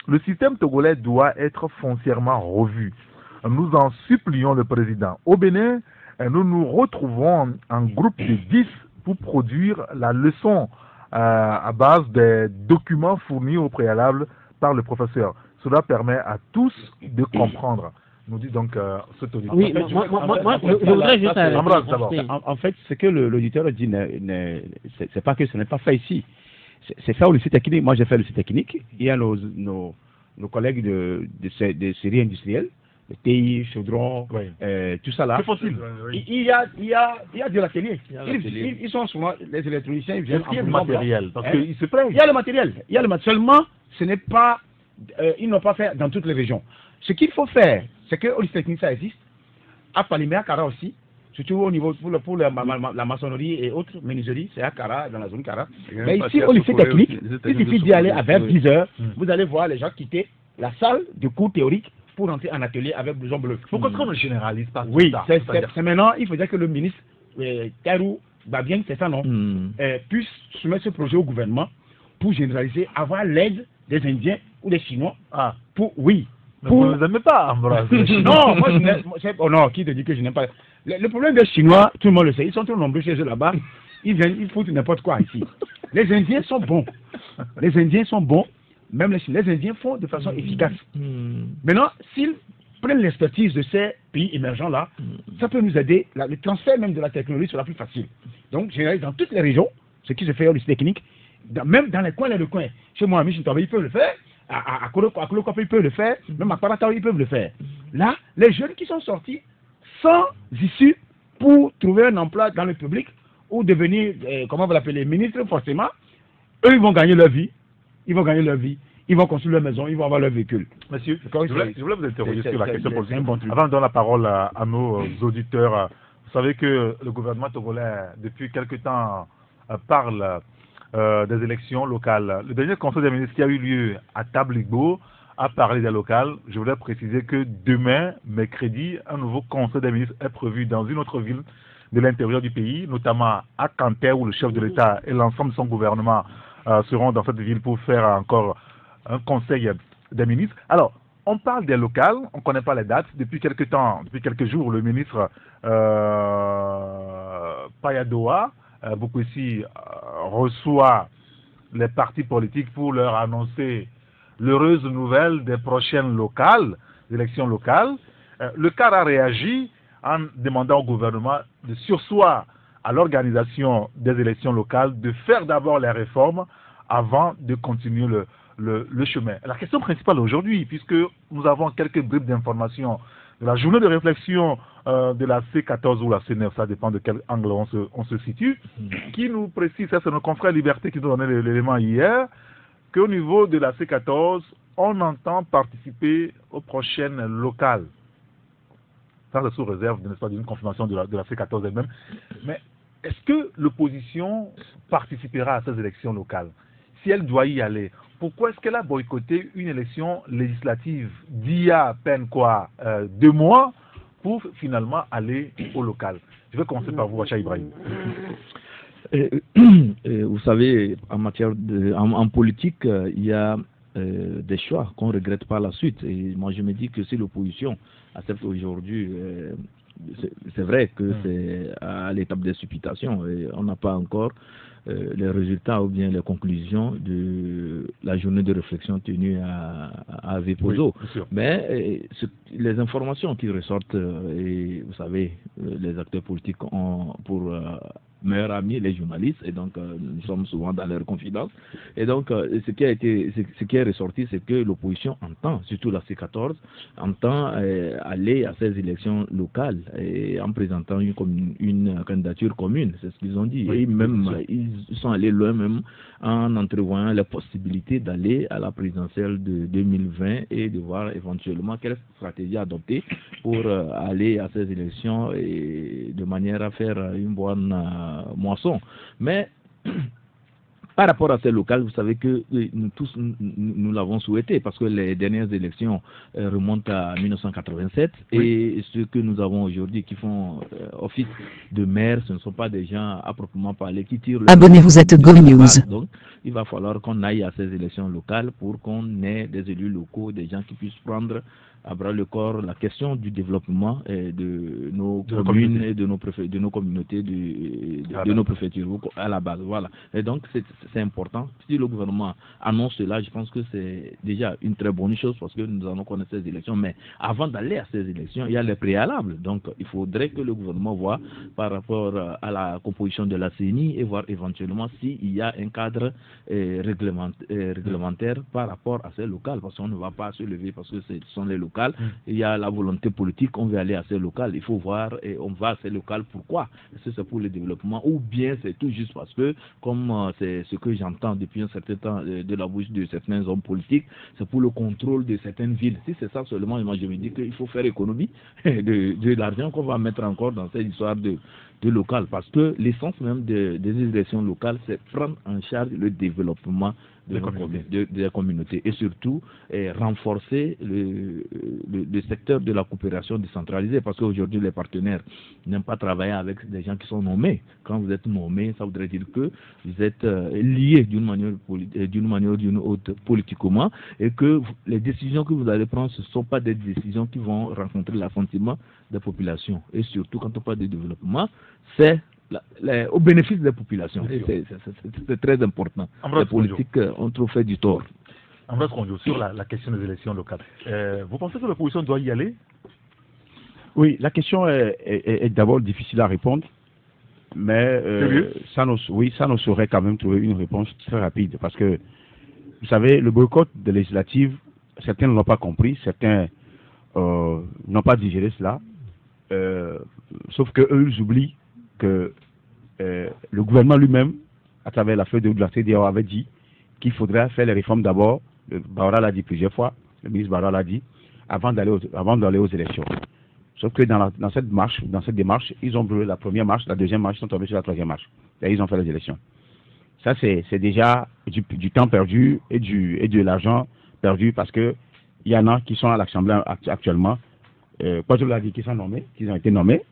Le système togolais doit être foncièrement revu. Nous en supplions le président. Au Bénin, nous nous retrouvons en groupe de 10 pour produire la leçon à base des documents fournis au préalable par le professeur. Cela permet à tous de comprendre. Nous dit donc cet auditeur. Oui, moi, je voudrais juste d'abord. En fait, ce que l'auditeur dit, c'est pas que ce n'est pas fait ici. C'est fait au lycée technique. Moi, j'ai fait le lycée technique. Il y a nos collègues de série industrielle, le TI, Chaudron, tout ça là. C'est facile. Il y a de l'atelier. Ils sont souvent, les électroniciens, ils viennent en matériel. Parce qu'ils se plaignent. Il y a le matériel. Seulement, ce n'est pas, ils n'ont pas fait dans toutes les régions. Ce qu'il faut faire, c'est qu'au lycée technique, ça existe. À Palimé, à Kara aussi. Surtout au niveau pour la maçonnerie et autres menuiseries, c'est à Kara, dans la zone Kara. Mais ici, au lycée technique, il suffit d'y aller à vers 10 heures. Vous allez voir les gens quitter la salle de cours théorique pour entrer en atelier avec blouson bleu. Pourquoi on ne généralise pas tout oui, ça? c'est maintenant, il faudrait que le ministre Terou Babien, c'est ça non, puisse soumettre ce projet au gouvernement pour généraliser, avoir l'aide des Indiens ou des Chinois. Pour, oui. Mais vous ne les aimez pas, Ambroise? Non, moi je n'aime oh non, qui te dit que je n'aime pas? Le problème des Chinois, tout le monde le sait, ils sont trop nombreux chez eux là-bas, ils viennent, ils foutent n'importe quoi ici. Les Indiens sont bons. Les Indiens sont bons, même les Indiens font de façon efficace. Maintenant, s'ils prennent l'expertise de ces pays émergents-là, ça peut nous aider. Le transfert même de la technologie sera plus facile. Donc, généralement, dans toutes les régions, ce qui se fait au lycée technique, même dans les coins, chez moi, à Michintabe, ils peuvent le faire. À Kolokop, ils peuvent le faire. Même à Paratao, ils peuvent le faire. Là, les jeunes qui sont sortis sans issue pour trouver un emploi dans le public ou devenir, comment vous l'appelez, ministres, forcément, eux, ils vont gagner leur vie. Ils vont gagner leur vie. Ils vont construire leur maison. Ils vont avoir leur véhicule. Monsieur, je voulais vous interroger sur la question politique. Avant de donner la parole à nos auditeurs, vous savez que le gouvernement togolais, depuis quelque temps, parle des élections locales. Le dernier conseil des ministres qui a eu lieu à Tabligbo a parlé des locales. Je voudrais préciser que demain, mercredi, un nouveau conseil des ministres est prévu dans une autre ville de l'intérieur du pays, notamment à Kanté, où le chef de l'État et l'ensemble de son gouvernement seront dans cette ville pour faire encore un conseil des ministres. Alors, on parle des locales, on ne connaît pas les dates. Depuis quelques temps, depuis quelques jours, le ministre Payadoa, beaucoup ici, reçoit les partis politiques pour leur annoncer l'heureuse nouvelle des prochaines locales, élections locales. Le CAR a réagi en demandant au gouvernement de surseoir à l'organisation des élections locales, de faire d'abord les réformes avant de continuer le chemin. La question principale aujourd'hui, puisque nous avons quelques bribes d'informations de la journée de réflexion de la C14 ou la C9, ça dépend de quel angle on se situe, qui nous précise, ça c'est nos confrères Liberté qui nous donnaient l'élément hier, qu'au niveau de la C14, on entend participer aux prochaines locales. Ça, c'est sous réserve, n'est-ce pas, d'une confirmation de la C14 elle-même. Mais est-ce que l'opposition participera à ces élections locales? Si elle doit y aller, pourquoi est-ce qu'elle a boycotté une élection législative d'il y a à peine 2 mois pour finalement aller au local? Je vais commencer par vous, Wacha Ibrahim. Vous savez, en politique, il y a des choix qu'on regrette par la suite. Et moi, je me dis que si l'opposition accepte aujourd'hui, c'est vrai que c'est à l'étape des supputations et on n'a pas encore les résultats ou bien les conclusions de la journée de réflexion tenue à Vepozo. Oui, mais les informations qui ressortent, et vous savez, les acteurs politiques ont pour meilleurs amis les journalistes, et donc nous sommes souvent dans leur confidence. Et donc ce qui est ressorti, c'est que l'opposition entend, surtout la C14, entend aller à ces élections locales et en présentant une candidature commune, c'est ce qu'ils ont dit. Oui, et même ils sont allés loin même en entrevoyant la possibilité d'aller à la présidentielle de 2020 et de voir éventuellement quelle stratégie adopter pour aller à ces élections et de manière à faire une bonne moisson. Mais par rapport à ces locales, vous savez que nous tous, nous l'avons souhaité parce que les dernières élections remontent à 1987 et ceux que nous avons aujourd'hui qui font office de maire, ce ne sont pas des gens à proprement parler qui tirent... Abonnez-vous à Go News. Donc, il va falloir qu'on aille à ces élections locales pour qu'on ait des élus locaux, des gens qui puissent prendre à bras le corps la question du développement de nos communes et de nos communautés, de nos préfectures à la base. Voilà. Et donc c'est important. Si le gouvernement annonce cela, je pense que c'est déjà une très bonne chose parce que nous allons connaître ces élections. Mais avant d'aller à ces élections, il y a les préalables. Donc il faudrait que le gouvernement voit par rapport à la composition de la CENI et voir éventuellement s'il y a un cadre réglementaire par rapport à ces locales. Parce qu'on ne va pas se lever parce que ce sont les locales. Il y a la volonté politique, on veut aller à ces locales, il faut voir et on va à ces locales, pourquoi? Est-ce que c'est pour le développement ou bien c'est tout juste parce que, comme c'est ce que j'entends depuis un certain temps de la bouche de certains hommes politiques, c'est pour le contrôle de certaines villes. Si c'est ça seulement, moi je me dis qu'il faut faire économie de l'argent qu'on va mettre encore dans cette histoire de local, parce que l'essence même des élections locales, c'est prendre en charge le développement des communautés et surtout renforcer le secteur de la coopération décentralisée, parce qu'aujourd'hui les partenaires n'aiment pas travailler avec des gens qui sont nommés. Quand vous êtes nommé, ça voudrait dire que vous êtes lié d'une manière ou d'une autre politiquement et que les décisions que vous allez prendre, ce ne sont pas des décisions qui vont rencontrer l'assentiment des populations. Et surtout quand on parle de développement, c'est au bénéfice des populations. C'est très important. Les politiques ont trop fait du tort. Ambroise Konjo, sur la question des élections locales, vous pensez que l'opposition doit y aller? Oui, la question est d'abord difficile à répondre, mais ça nous saurait quand même trouver une réponse très rapide, parce que, vous savez, le boycott des législatives, certains ne l'ont pas compris, certains n'ont pas digéré cela, sauf qu'eux, ils oublient que le gouvernement lui-même, à travers la feuille de la CEDEAO, avait dit qu'il faudrait faire les réformes d'abord. Barra l'a dit plusieurs fois, le ministre Barra l'a dit, avant d'aller aux élections. Sauf que dans cette démarche, ils ont brûlé la première marche, la deuxième marche, ils sont tombés sur la troisième marche. Et ils ont fait les élections. Ça, c'est déjà du temps perdu et de l'argent perdu, parce que il y en a qui sont à l'Assemblée actuellement. Kodjo l'a dit, qu'ils ont été nommés.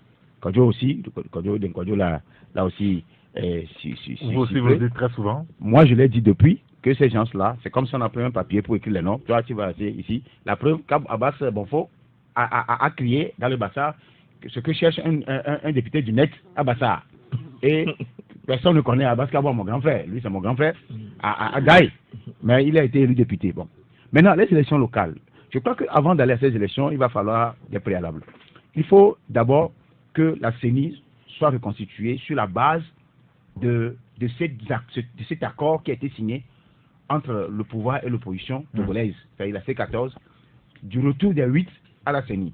Kodjo aussi, Kodjo là aussi. Vous aussi, vous le dites très souvent. Moi, je l'ai dit depuis que ces gens-là, c'est comme si on a pris un papier pour écrire les noms. Toi, tu vas rester ici. La preuve, Abbas Bonfo a crié dans le Bassar ce que cherche un député du net à Bassar. Et personne ne connaît Abbas Kabo, mon grand frère. Lui, c'est mon grand frère, à Gaï. Mais il a été élu député. Bon. Maintenant, les élections locales. Je crois qu'avant d'aller à ces élections, il va falloir des préalables. il faut d'abord que la CENI soit reconstituée sur la base de cet accord qui a été signé entre le pouvoir et l'opposition togolaise, c'est-à-dire la C14, du retour des 8 à la CENI.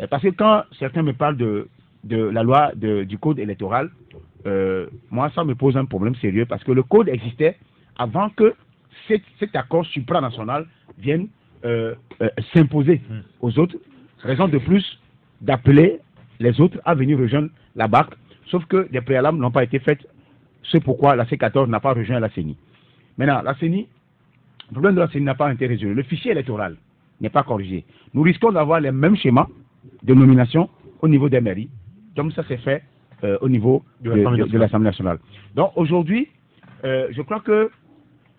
Parce que quand certains me parlent de la loi du code électoral, moi ça me pose un problème sérieux parce que le code existait avant que cet accord supranational vienne s'imposer aux autres. Raison de plus d'appeler les autres à venir rejoindre la BAC, sauf que des préalables n'ont pas été faits, c'est pourquoi la C14 n'a pas rejoint la CENI. Maintenant, la CENI, le problème de la CENI n'a pas été résolu. Le fichier électoral n'est pas corrigé. Nous risquons d'avoir les mêmes schémas de nomination au niveau des mairies, comme ça s'est fait au niveau de l'Assemblée nationale. Donc aujourd'hui, je crois que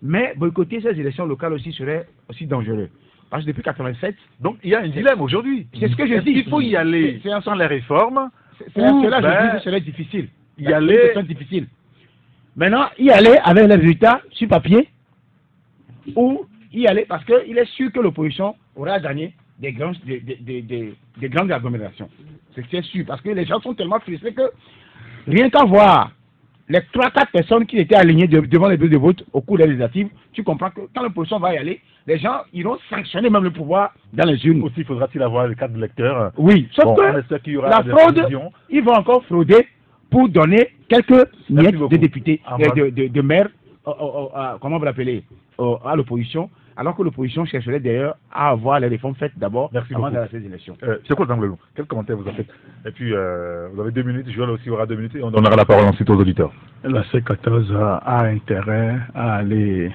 boycotter ces élections locales aussi serait aussi dangereux. Parce que depuis 87... Donc il y a un dilemme aujourd'hui. C'est ce que je dis. Il faut y aller sans les réformes. C'est cela je dis que ce serait difficile. Y aller... C'est difficile. Maintenant, y aller avec les résultats sur papier ou y aller parce qu'il est sûr que l'opposition aura gagné des grandes agglomérations. C'est sûr parce que les gens sont tellement frustrés que rien qu'à voir les 3-4 personnes qui étaient alignées devant les bureaux de vote au cours des législatives, tu comprends que quand l'opposition va y aller, les gens iront sanctionner même le pouvoir dans les urnes. Aussi, faudra-t-il avoir les cartes de lecteurs? Oui, sauf que la fraude, ils vont encore frauder pour donner quelques miettes de députés, de maires, comment vous l'appelez, à l'opposition, alors que l'opposition chercherait d'ailleurs à avoir les réformes faites d'abord avant de ces élections. C'est quoi le quel commentaire vous avez fait? Et puis, vous avez 2 minutes, Joël aussi aura 2 minutes et on donnera la parole ensuite aux auditeurs. La C14 a intérêt à aller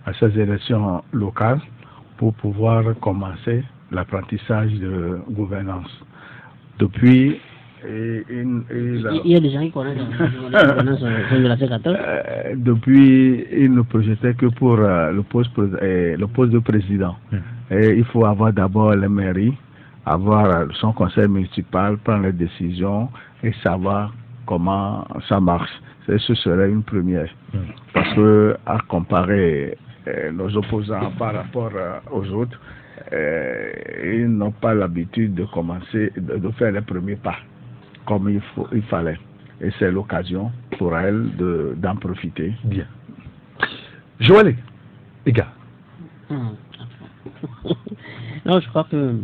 à ces élections locales pour pouvoir commencer l'apprentissage de gouvernance. Depuis... il y a des gens qui connaissent la gouvernance de la C14. Depuis, il ne projetait que pour le poste de président. Et il faut avoir d'abord les mairies, avoir son conseil municipal, prendre les décisions et savoir comment ça marche. Ce serait une première. Parce que à comparer nos opposants par rapport aux autres, ils n'ont pas l'habitude de commencer, de faire les premiers pas comme il fallait. Et c'est l'occasion pour elle d'en profiter. Bien. Joël, les gars. Non, je crois que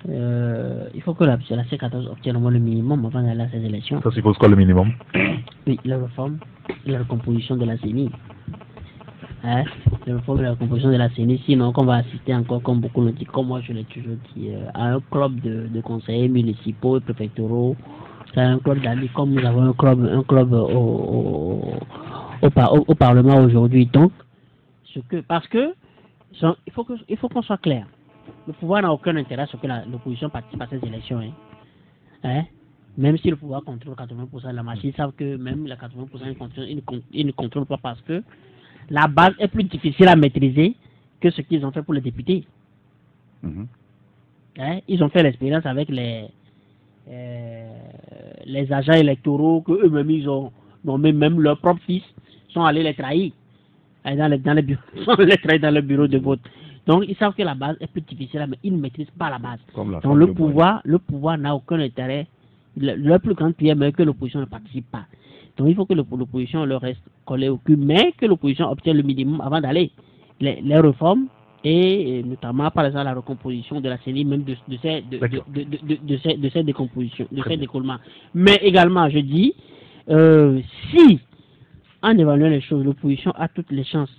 il faut que la C14 obtienne au moins le minimum avant d'aller à ces élections. Ça suppose quoi le minimum? Oui, la réforme et la recomposition de la CENI. La réforme et la recomposition de la CENI, sinon qu'on va assister encore, comme beaucoup le disent, comme moi je l'ai toujours dit, à un club de conseillers municipaux et préfectoraux. C'est un club d'amis, comme nous avons un club au Parlement aujourd'hui. Donc, parce que il faut qu'on soit clair. Le pouvoir n'a aucun intérêt à ce que l'opposition participe à ces élections. Même si le pouvoir contrôle 80% de la machine, ils savent que même les 80% ils ne contrôlent pas parce que la base est plus difficile à maîtriser que ce qu'ils ont fait pour les députés. Ils ont fait l'expérience avec les agents électoraux que eux-mêmes ils ont nommé, même leurs propres fils sont allés les trahir dans les bureaux, les trahir dans le bureau de vote. Donc ils savent que la base est plus difficile, mais ils ne maîtrisent pas la base. Donc le pouvoir n'a aucun intérêt. Le plus grand pire est que l'opposition ne participe pas. Donc il faut que l'opposition leur reste collée au cul, mais que l'opposition obtienne le minimum avant d'aller. Les réformes et notamment par exemple la recomposition de la CENI, même de ces décompositions, de ces décollements. Mais également, je dis, si en évaluant les choses, l'opposition a toutes les chances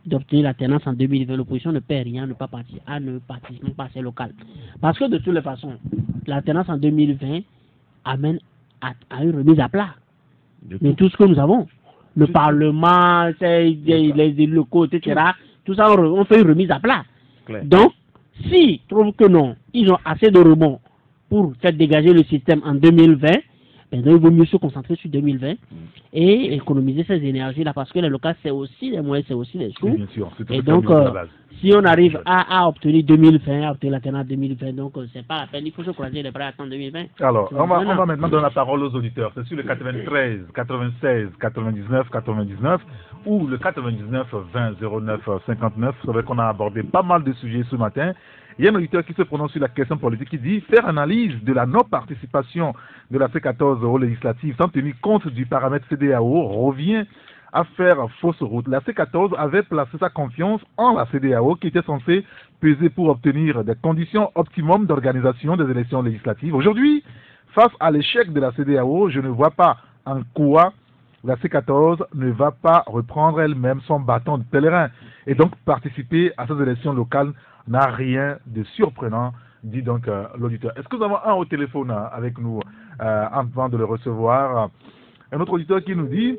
d'obtenir l'alternance en 2020, l'opposition ne perd rien à ne participer pas à ces locales. Parce que de toutes les façons, l'alternance en 2020 amène à une remise à plat de tout ce que nous avons. Le Parlement, les locaux, etc. Tout ça, on fait une remise à plat. Donc, s'ils trouvent que non, ils ont assez de rebonds pour faire dégager le système en 2020, donc il vaut mieux se concentrer sur 2020 et économiser ces énergies-là parce que les locales, c'est aussi des moyens, c'est aussi des sous. Bien sûr, et donc, si on arrive à obtenir 2020, à obtenir l'alternance 2020, donc c'est pas la peine, il faut se croiser les bras en 2020. Alors, on va maintenant donner la parole aux auditeurs. C'est sur le 93, 96, 99, 99 ou le 99, 20, 09, 59. Vous savez qu'on a abordé pas mal de sujets ce matin. Il y a un auditeur qui se prononce sur la question politique qui dit faire analyse de la non-participation de la C14 aux législatives sans tenir compte du paramètre CEDEAO revient à faire fausse route. La C14 avait placé sa confiance en la CEDEAO qui était censée peser pour obtenir des conditions optimum d'organisation des élections législatives. Aujourd'hui, face à l'échec de la CEDEAO, je ne vois pas en quoi la C14 ne va pas reprendre elle-même son bâton de pèlerin et donc participer à ces élections locales n'a rien de surprenant, dit donc l'auditeur. Est-ce que nous avons un au téléphone avec nous avant de le recevoir? Un autre auditeur qui nous dit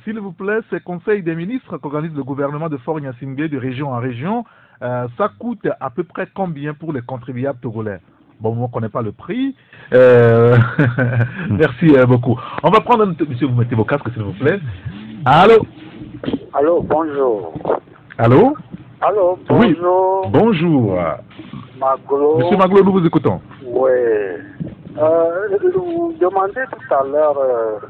s'il vous plaît, ces conseils des ministres qu'organise le gouvernement de Fort Gnassingbé de région en région, ça coûte à peu près combien pour les contribuables togolais? Bon, on ne connaît pas le prix. Merci beaucoup. On va prendre monsieur, vous mettez vos casques, s'il vous plaît. Allô? Allô, bonjour. Allô? Allô, bonjour. Oui, bonjour. Maglo. Monsieur Maglo, nous vous écoutons. Oui. Vous demandez tout à l'heure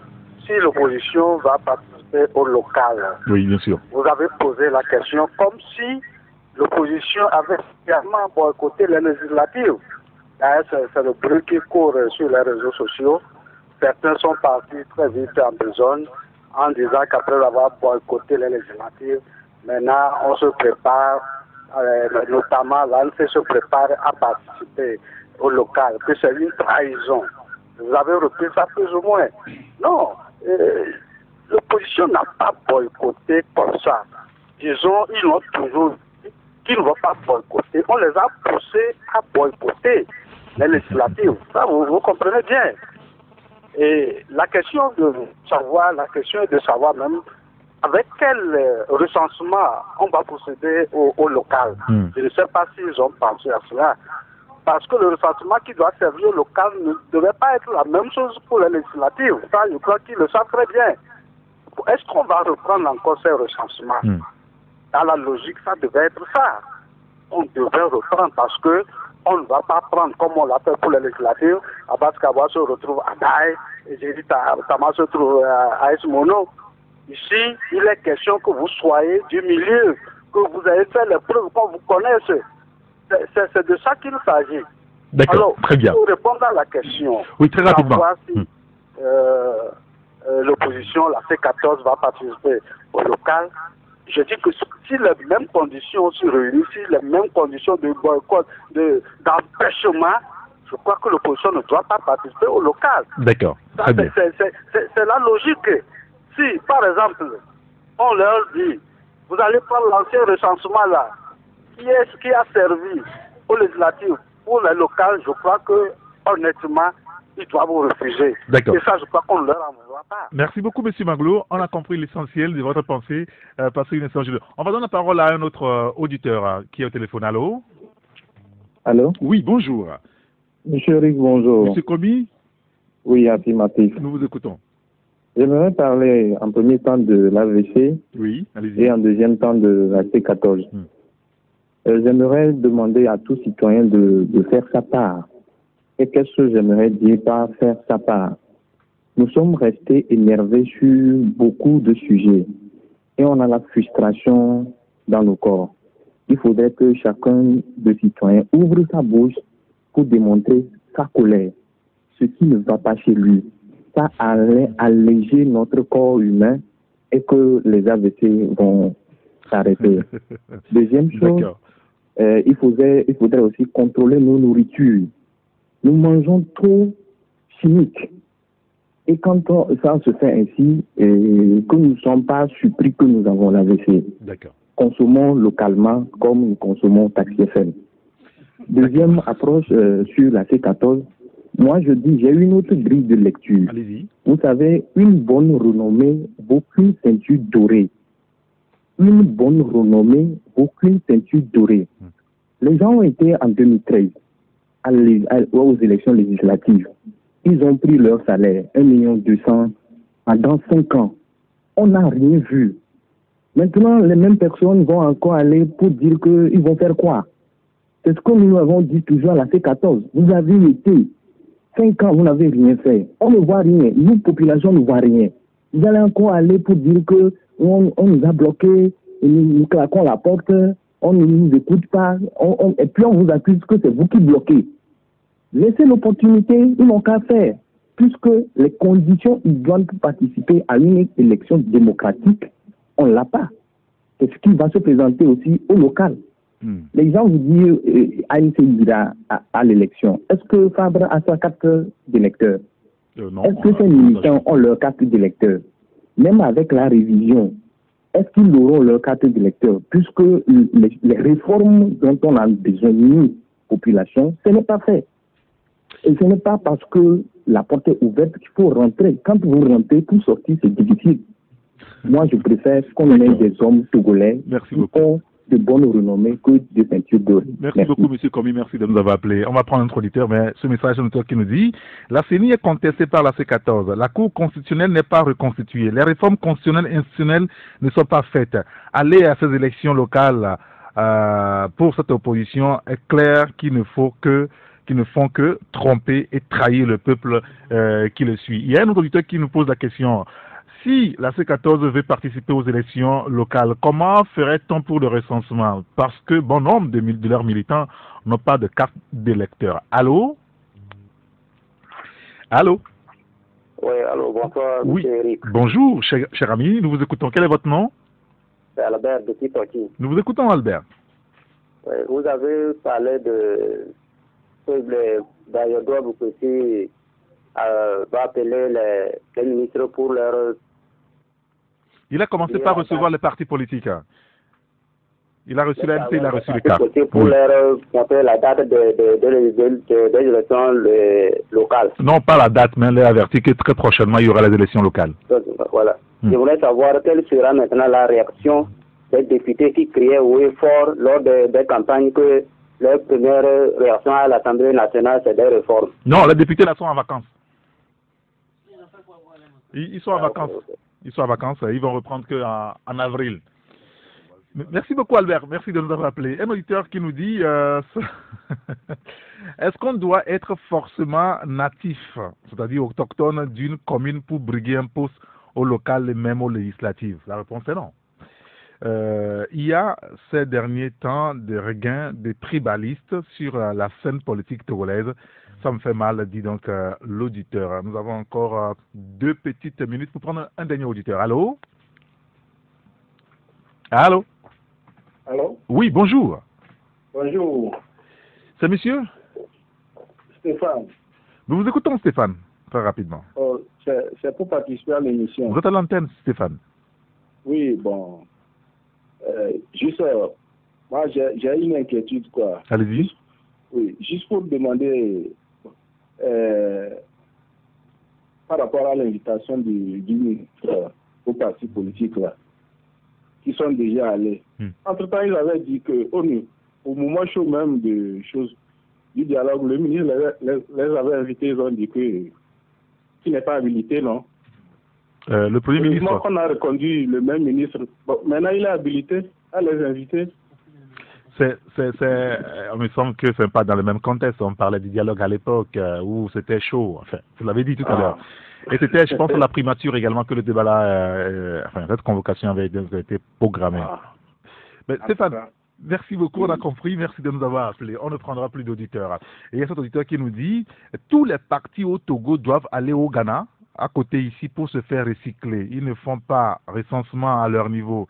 si l'opposition va participer au local. Oui, bien sûr. Vous avez posé la question comme si l'opposition avait également boycotté les législatives. C'est le bruit qui court sur les réseaux sociaux. Certains sont partis très vite en besogne en disant qu'après avoir boycotté les législatives, maintenant on se prépare, notamment l'ANC se prépare à participer au local, que c'est une trahison. Vous avez repris ça plus ou moins. Non, l'opposition n'a pas boycotté comme ça. Disons, ils ont toujours dit qu'ils ne vont pas boycotter. On les a poussés à boycotter les législatives. Ça, vous comprenez bien. Et la question est de savoir même avec quel recensement on va procéder au local. Je ne sais pas s'ils ont pensé à cela. Parce que le recensement qui doit servir au local ne devait pas être la même chose pour les législatives. Ça, je crois qu'ils le savent très bien. Est-ce qu'on va reprendre encore ces recensements? Dans la logique, ça devait être ça. On devait reprendre parce que on ne va pas prendre comme on l'a fait pour les législatives. Abbas Kawa se retrouve à Daï et Jéri Tama se trouve à Esmono. Ici, il est question que vous soyez du milieu, que vous ayez fait les preuves qu'on vous connaisse. C'est de ça qu'il s'agit. D'accord, alors, très bien. Pour répondre à la question, oui, très rapidement. Si, l'opposition, la C14, va participer au local, je dis que si les mêmes conditions se réunissent, si les mêmes conditions de boycott, d'empêchement, je crois que l'opposition ne doit pas participer au local. D'accord, très bien. C'est la logique. Si, par exemple, on leur dit, vous allez prendre l'ancien recensement là, qui est ce qui a servi aux législatives, pour les locales, je crois que, honnêtement, ils doivent vous refuser. D'accord. Et ça, je crois qu'on ne leur envoie pas. Merci beaucoup, M. Maglo. On a compris l'essentiel de votre pensée. Passez une excellente journée. On va donner la parole à un autre auditeur qui est au téléphone. Allô? Allô? Oui, bonjour. Monsieur Rick, bonjour. Monsieur Kobi? Oui, affirmatif. Nous vous écoutons. J'aimerais parler en premier temps de l'AVC. Oui, allez-y. Et en deuxième temps de la C14. J'aimerais demander à tout citoyen de faire sa part. Et qu'est-ce que j'aimerais dire par faire sa part? Nous sommes restés énervés sur beaucoup de sujets et on a la frustration dans nos corps. Il faudrait que chacun des citoyens ouvre sa bouche pour démontrer sa colère, ce qui ne va pas chez lui. Ça allait alléger notre corps humain et que les AVC vont s'arrêter. Deuxième chose, il faudrait aussi contrôler nos nourritures. Nous mangeons trop chimique. Et quand ça se fait ainsi, que nous ne sommes pas surpris que nous avons l'AVC. Consommons localement comme nous consommons Taxi FM. Deuxième approche sur la C14, moi je dis, j'ai une autre grille de lecture. Vous savez, une bonne renommée vaut qu'une ceinture dorée. Une bonne renommée vaut qu'une ceinture dorée. Les gens ont été en 2013 aux élections législatives. Ils ont pris leur salaire, 1 200 000, dans 5 ans. On n'a rien vu. Maintenant, les mêmes personnes vont encore aller pour dire qu'ils vont faire quoi? C'est ce que nous avons dit toujours à la C14. Vous avez été 5 ans, vous n'avez rien fait. On ne voit rien. Nous, population, ne voit rien. Vous allez encore aller pour dire qu'on nous a bloqués, et nous claquons la porte On ne nous écoute pas. Et puis on vous accuse que c'est vous qui bloquez. Laissez l'opportunité, ils n'ont qu'à faire. Puisque les conditions idoines pour participer à une élection démocratique, on ne l'a pas. C'est ce qui va se présenter aussi au local. Les gens vous disent ANC ira à l'élection. Est-ce que Fabre a sa carte d'électeur? Est-ce que ces militants ont leur carte d'électeur? Même avec la révision, est-ce qu'ils auront leur carte d'électeur? Puisque les réformes dont on a besoin, nous, population, ce n'est pas fait. Et ce n'est pas parce que la porte est ouverte qu'il faut rentrer. Quand vous rentrez, pour sortir, c'est difficile. Moi, je préfère qu'on ait des hommes togolais qui ont de bonnes renommées que de ceintures dorées. Merci beaucoup, M. Komi. Merci de nous avoir appelés. On va prendre notre auditeur, mais ce message est un auditeur qui nous dit la CENI est contestée par la C14. La Cour constitutionnelle n'est pas reconstituée. Les réformes constitutionnelles et institutionnelles ne sont pas faites. Aller à ces élections locales pour cette opposition est clair qu'ils ne font que tromper et trahir le peuple qui le suit. Il y a un autre auditeur qui nous pose la question. Si la C14 veut participer aux élections locales, comment ferait-on pour le recensement? Parce que bon nombre de leurs militants n'ont pas de carte d'électeur. Allô? Allô? Oui, allô, bonsoir, oui. Eric. Bonjour, cher ami, nous vous écoutons. Quel est votre nom? C'est Albert de Kitoki. Nous vous écoutons, Albert. Oui, vous avez parlé de d'ailleurs, vous pouvez va appeler les ministres pour leur... Il a commencé par recevoir les partis politiques. Il a reçu l'AMC, il a reçu le CAP. Pour leur montrer la date des élections locales. Non, pas la date, mais il a averti que très prochainement, il y aura les élections locales. Voilà. Je voulais savoir quelle sera maintenant la réaction des députés qui criaient haut et fort lors des campagnes que leur première réaction à l'Assemblée nationale, c'est des réformes. Non, les députés là sont en vacances. Ils sont en vacances. Ils sont en vacances. Ils vont reprendre qu'en avril. Merci beaucoup, Albert. Merci de nous avoir appelé. Un auditeur qui nous dit est-ce qu'on doit être forcément natif, c'est-à-dire autochtone d'une commune pour briguer un poste au local et même aux législatives? La réponse est non. Il y a ces derniers temps des regains des tribalistes sur la scène politique togolaise. Ça me fait mal, dit donc l'auditeur. Nous avons encore 2 petites minutes pour prendre un dernier auditeur. Allô? Allô? Allô? Oui, bonjour. Bonjour. C'est monsieur? Stéphane. Nous vous écoutons, Stéphane, très rapidement. Oh, c'est pour participer à l'émission. Vous êtes à l'antenne, Stéphane. Oui, bon. Juste, moi, j'ai une inquiétude, quoi. Allez-y. Oui, juste pour demander, par rapport à l'invitation du ministre aux partis politiques, là, qui sont déjà allés. Entre-temps, ils avaient dit que, au moment chaud même de choses, du dialogue, le ministre les avait invités, ils ont dit que qu'il n'est pas habilité, non? Le Premier ministre. On a reconduit le même ministre. Bon, maintenant, il est habilité à les inviter. On me semble que ce n'est pas dans le même contexte. On parlait du dialogue à l'époque où c'était chaud. Enfin, vous l'avez dit tout à l'heure. Et c'était, je pense, à la primature également que le débat là, cette convocation avait été programmée. Mais Stéphane, merci beaucoup, on a compris. Merci de nous avoir appelés. On ne prendra plus d'auditeurs. Et il y a cet auditeur qui nous dit tous les partis au Togo doivent aller au Ghana, à côté ici, pour se faire recycler. Ils ne font pas recensement à leur niveau,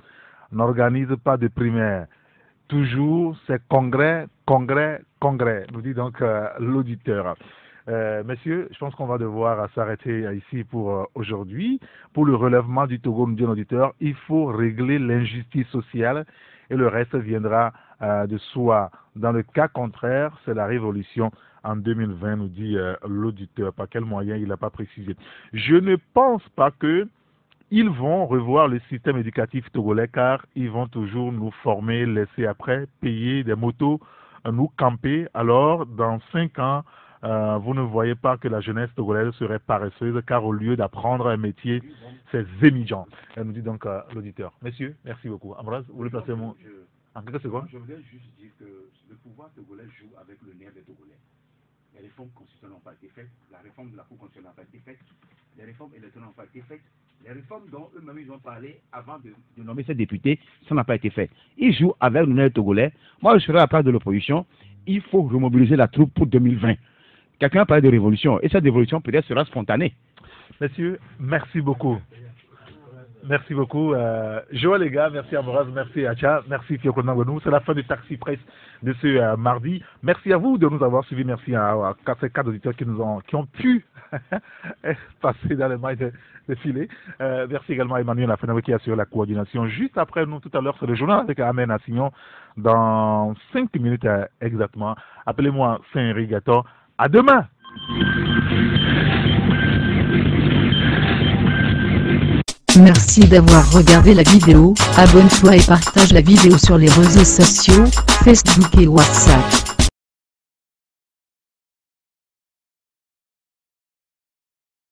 n'organisent pas de primaires. Toujours, c'est congrès, nous dit donc l'auditeur. Messieurs, je pense qu'on va devoir s'arrêter ici pour aujourd'hui. Pour le relèvement du Togo, nous dit l'auditeur, il faut régler l'injustice sociale et le reste viendra de soi. Dans le cas contraire, c'est la révolution en 2020, nous dit l'auditeur. Par quel moyen, il n'a pas précisé. Je ne pense pas que ils vont revoir le système éducatif togolais car ils vont toujours nous former, laisser après, payer des motos, nous camper. Alors, dans 5 ans, vous ne voyez pas que la jeunesse togolaise serait paresseuse car au lieu d'apprendre un métier, c'est zémigeant. Elle nous dit donc l'auditeur. Messieurs, merci beaucoup. Ambroise, vous voulez placer mon... En quelques secondes? Je voudrais juste dire que le pouvoir togolais joue avec le nerf des Togolais. Les réformes constitutionnelles n'ont pas été faites, la réforme de la Cour constitutionnelle n'a pas été faite, les réformes électorales n'ont pas été faites, Les réformes dont eux-mêmes ils ont parlé avant de nommer ces députés, ça n'a pas été fait. Ils jouent avec le Togolais. Moi, je serai à la place de l'opposition. Il faut remobiliser la troupe pour 2020. Quelqu'un a parlé de révolution, et cette révolution peut-être sera spontanée. Messieurs, merci beaucoup. Merci beaucoup. Joël, les gars, merci Ambroise, merci Acha, merci Fioko Nangonou. C'est la fin du Taxi Presse de ce mardi. Merci à vous de nous avoir suivis. Merci à ces 4 auditeurs qui ont pu passer dans les mailles de filet. Merci également à Emmanuel Lafenave qui assure la coordination. Juste après nous, tout à l'heure, c'est le journal avec Amen Assignon dans 5 minutes exactement. Appelez-moi Saint-Rigator. À demain! Merci d'avoir regardé la vidéo, abonne-toi et partage la vidéo sur les réseaux sociaux, Facebook et WhatsApp.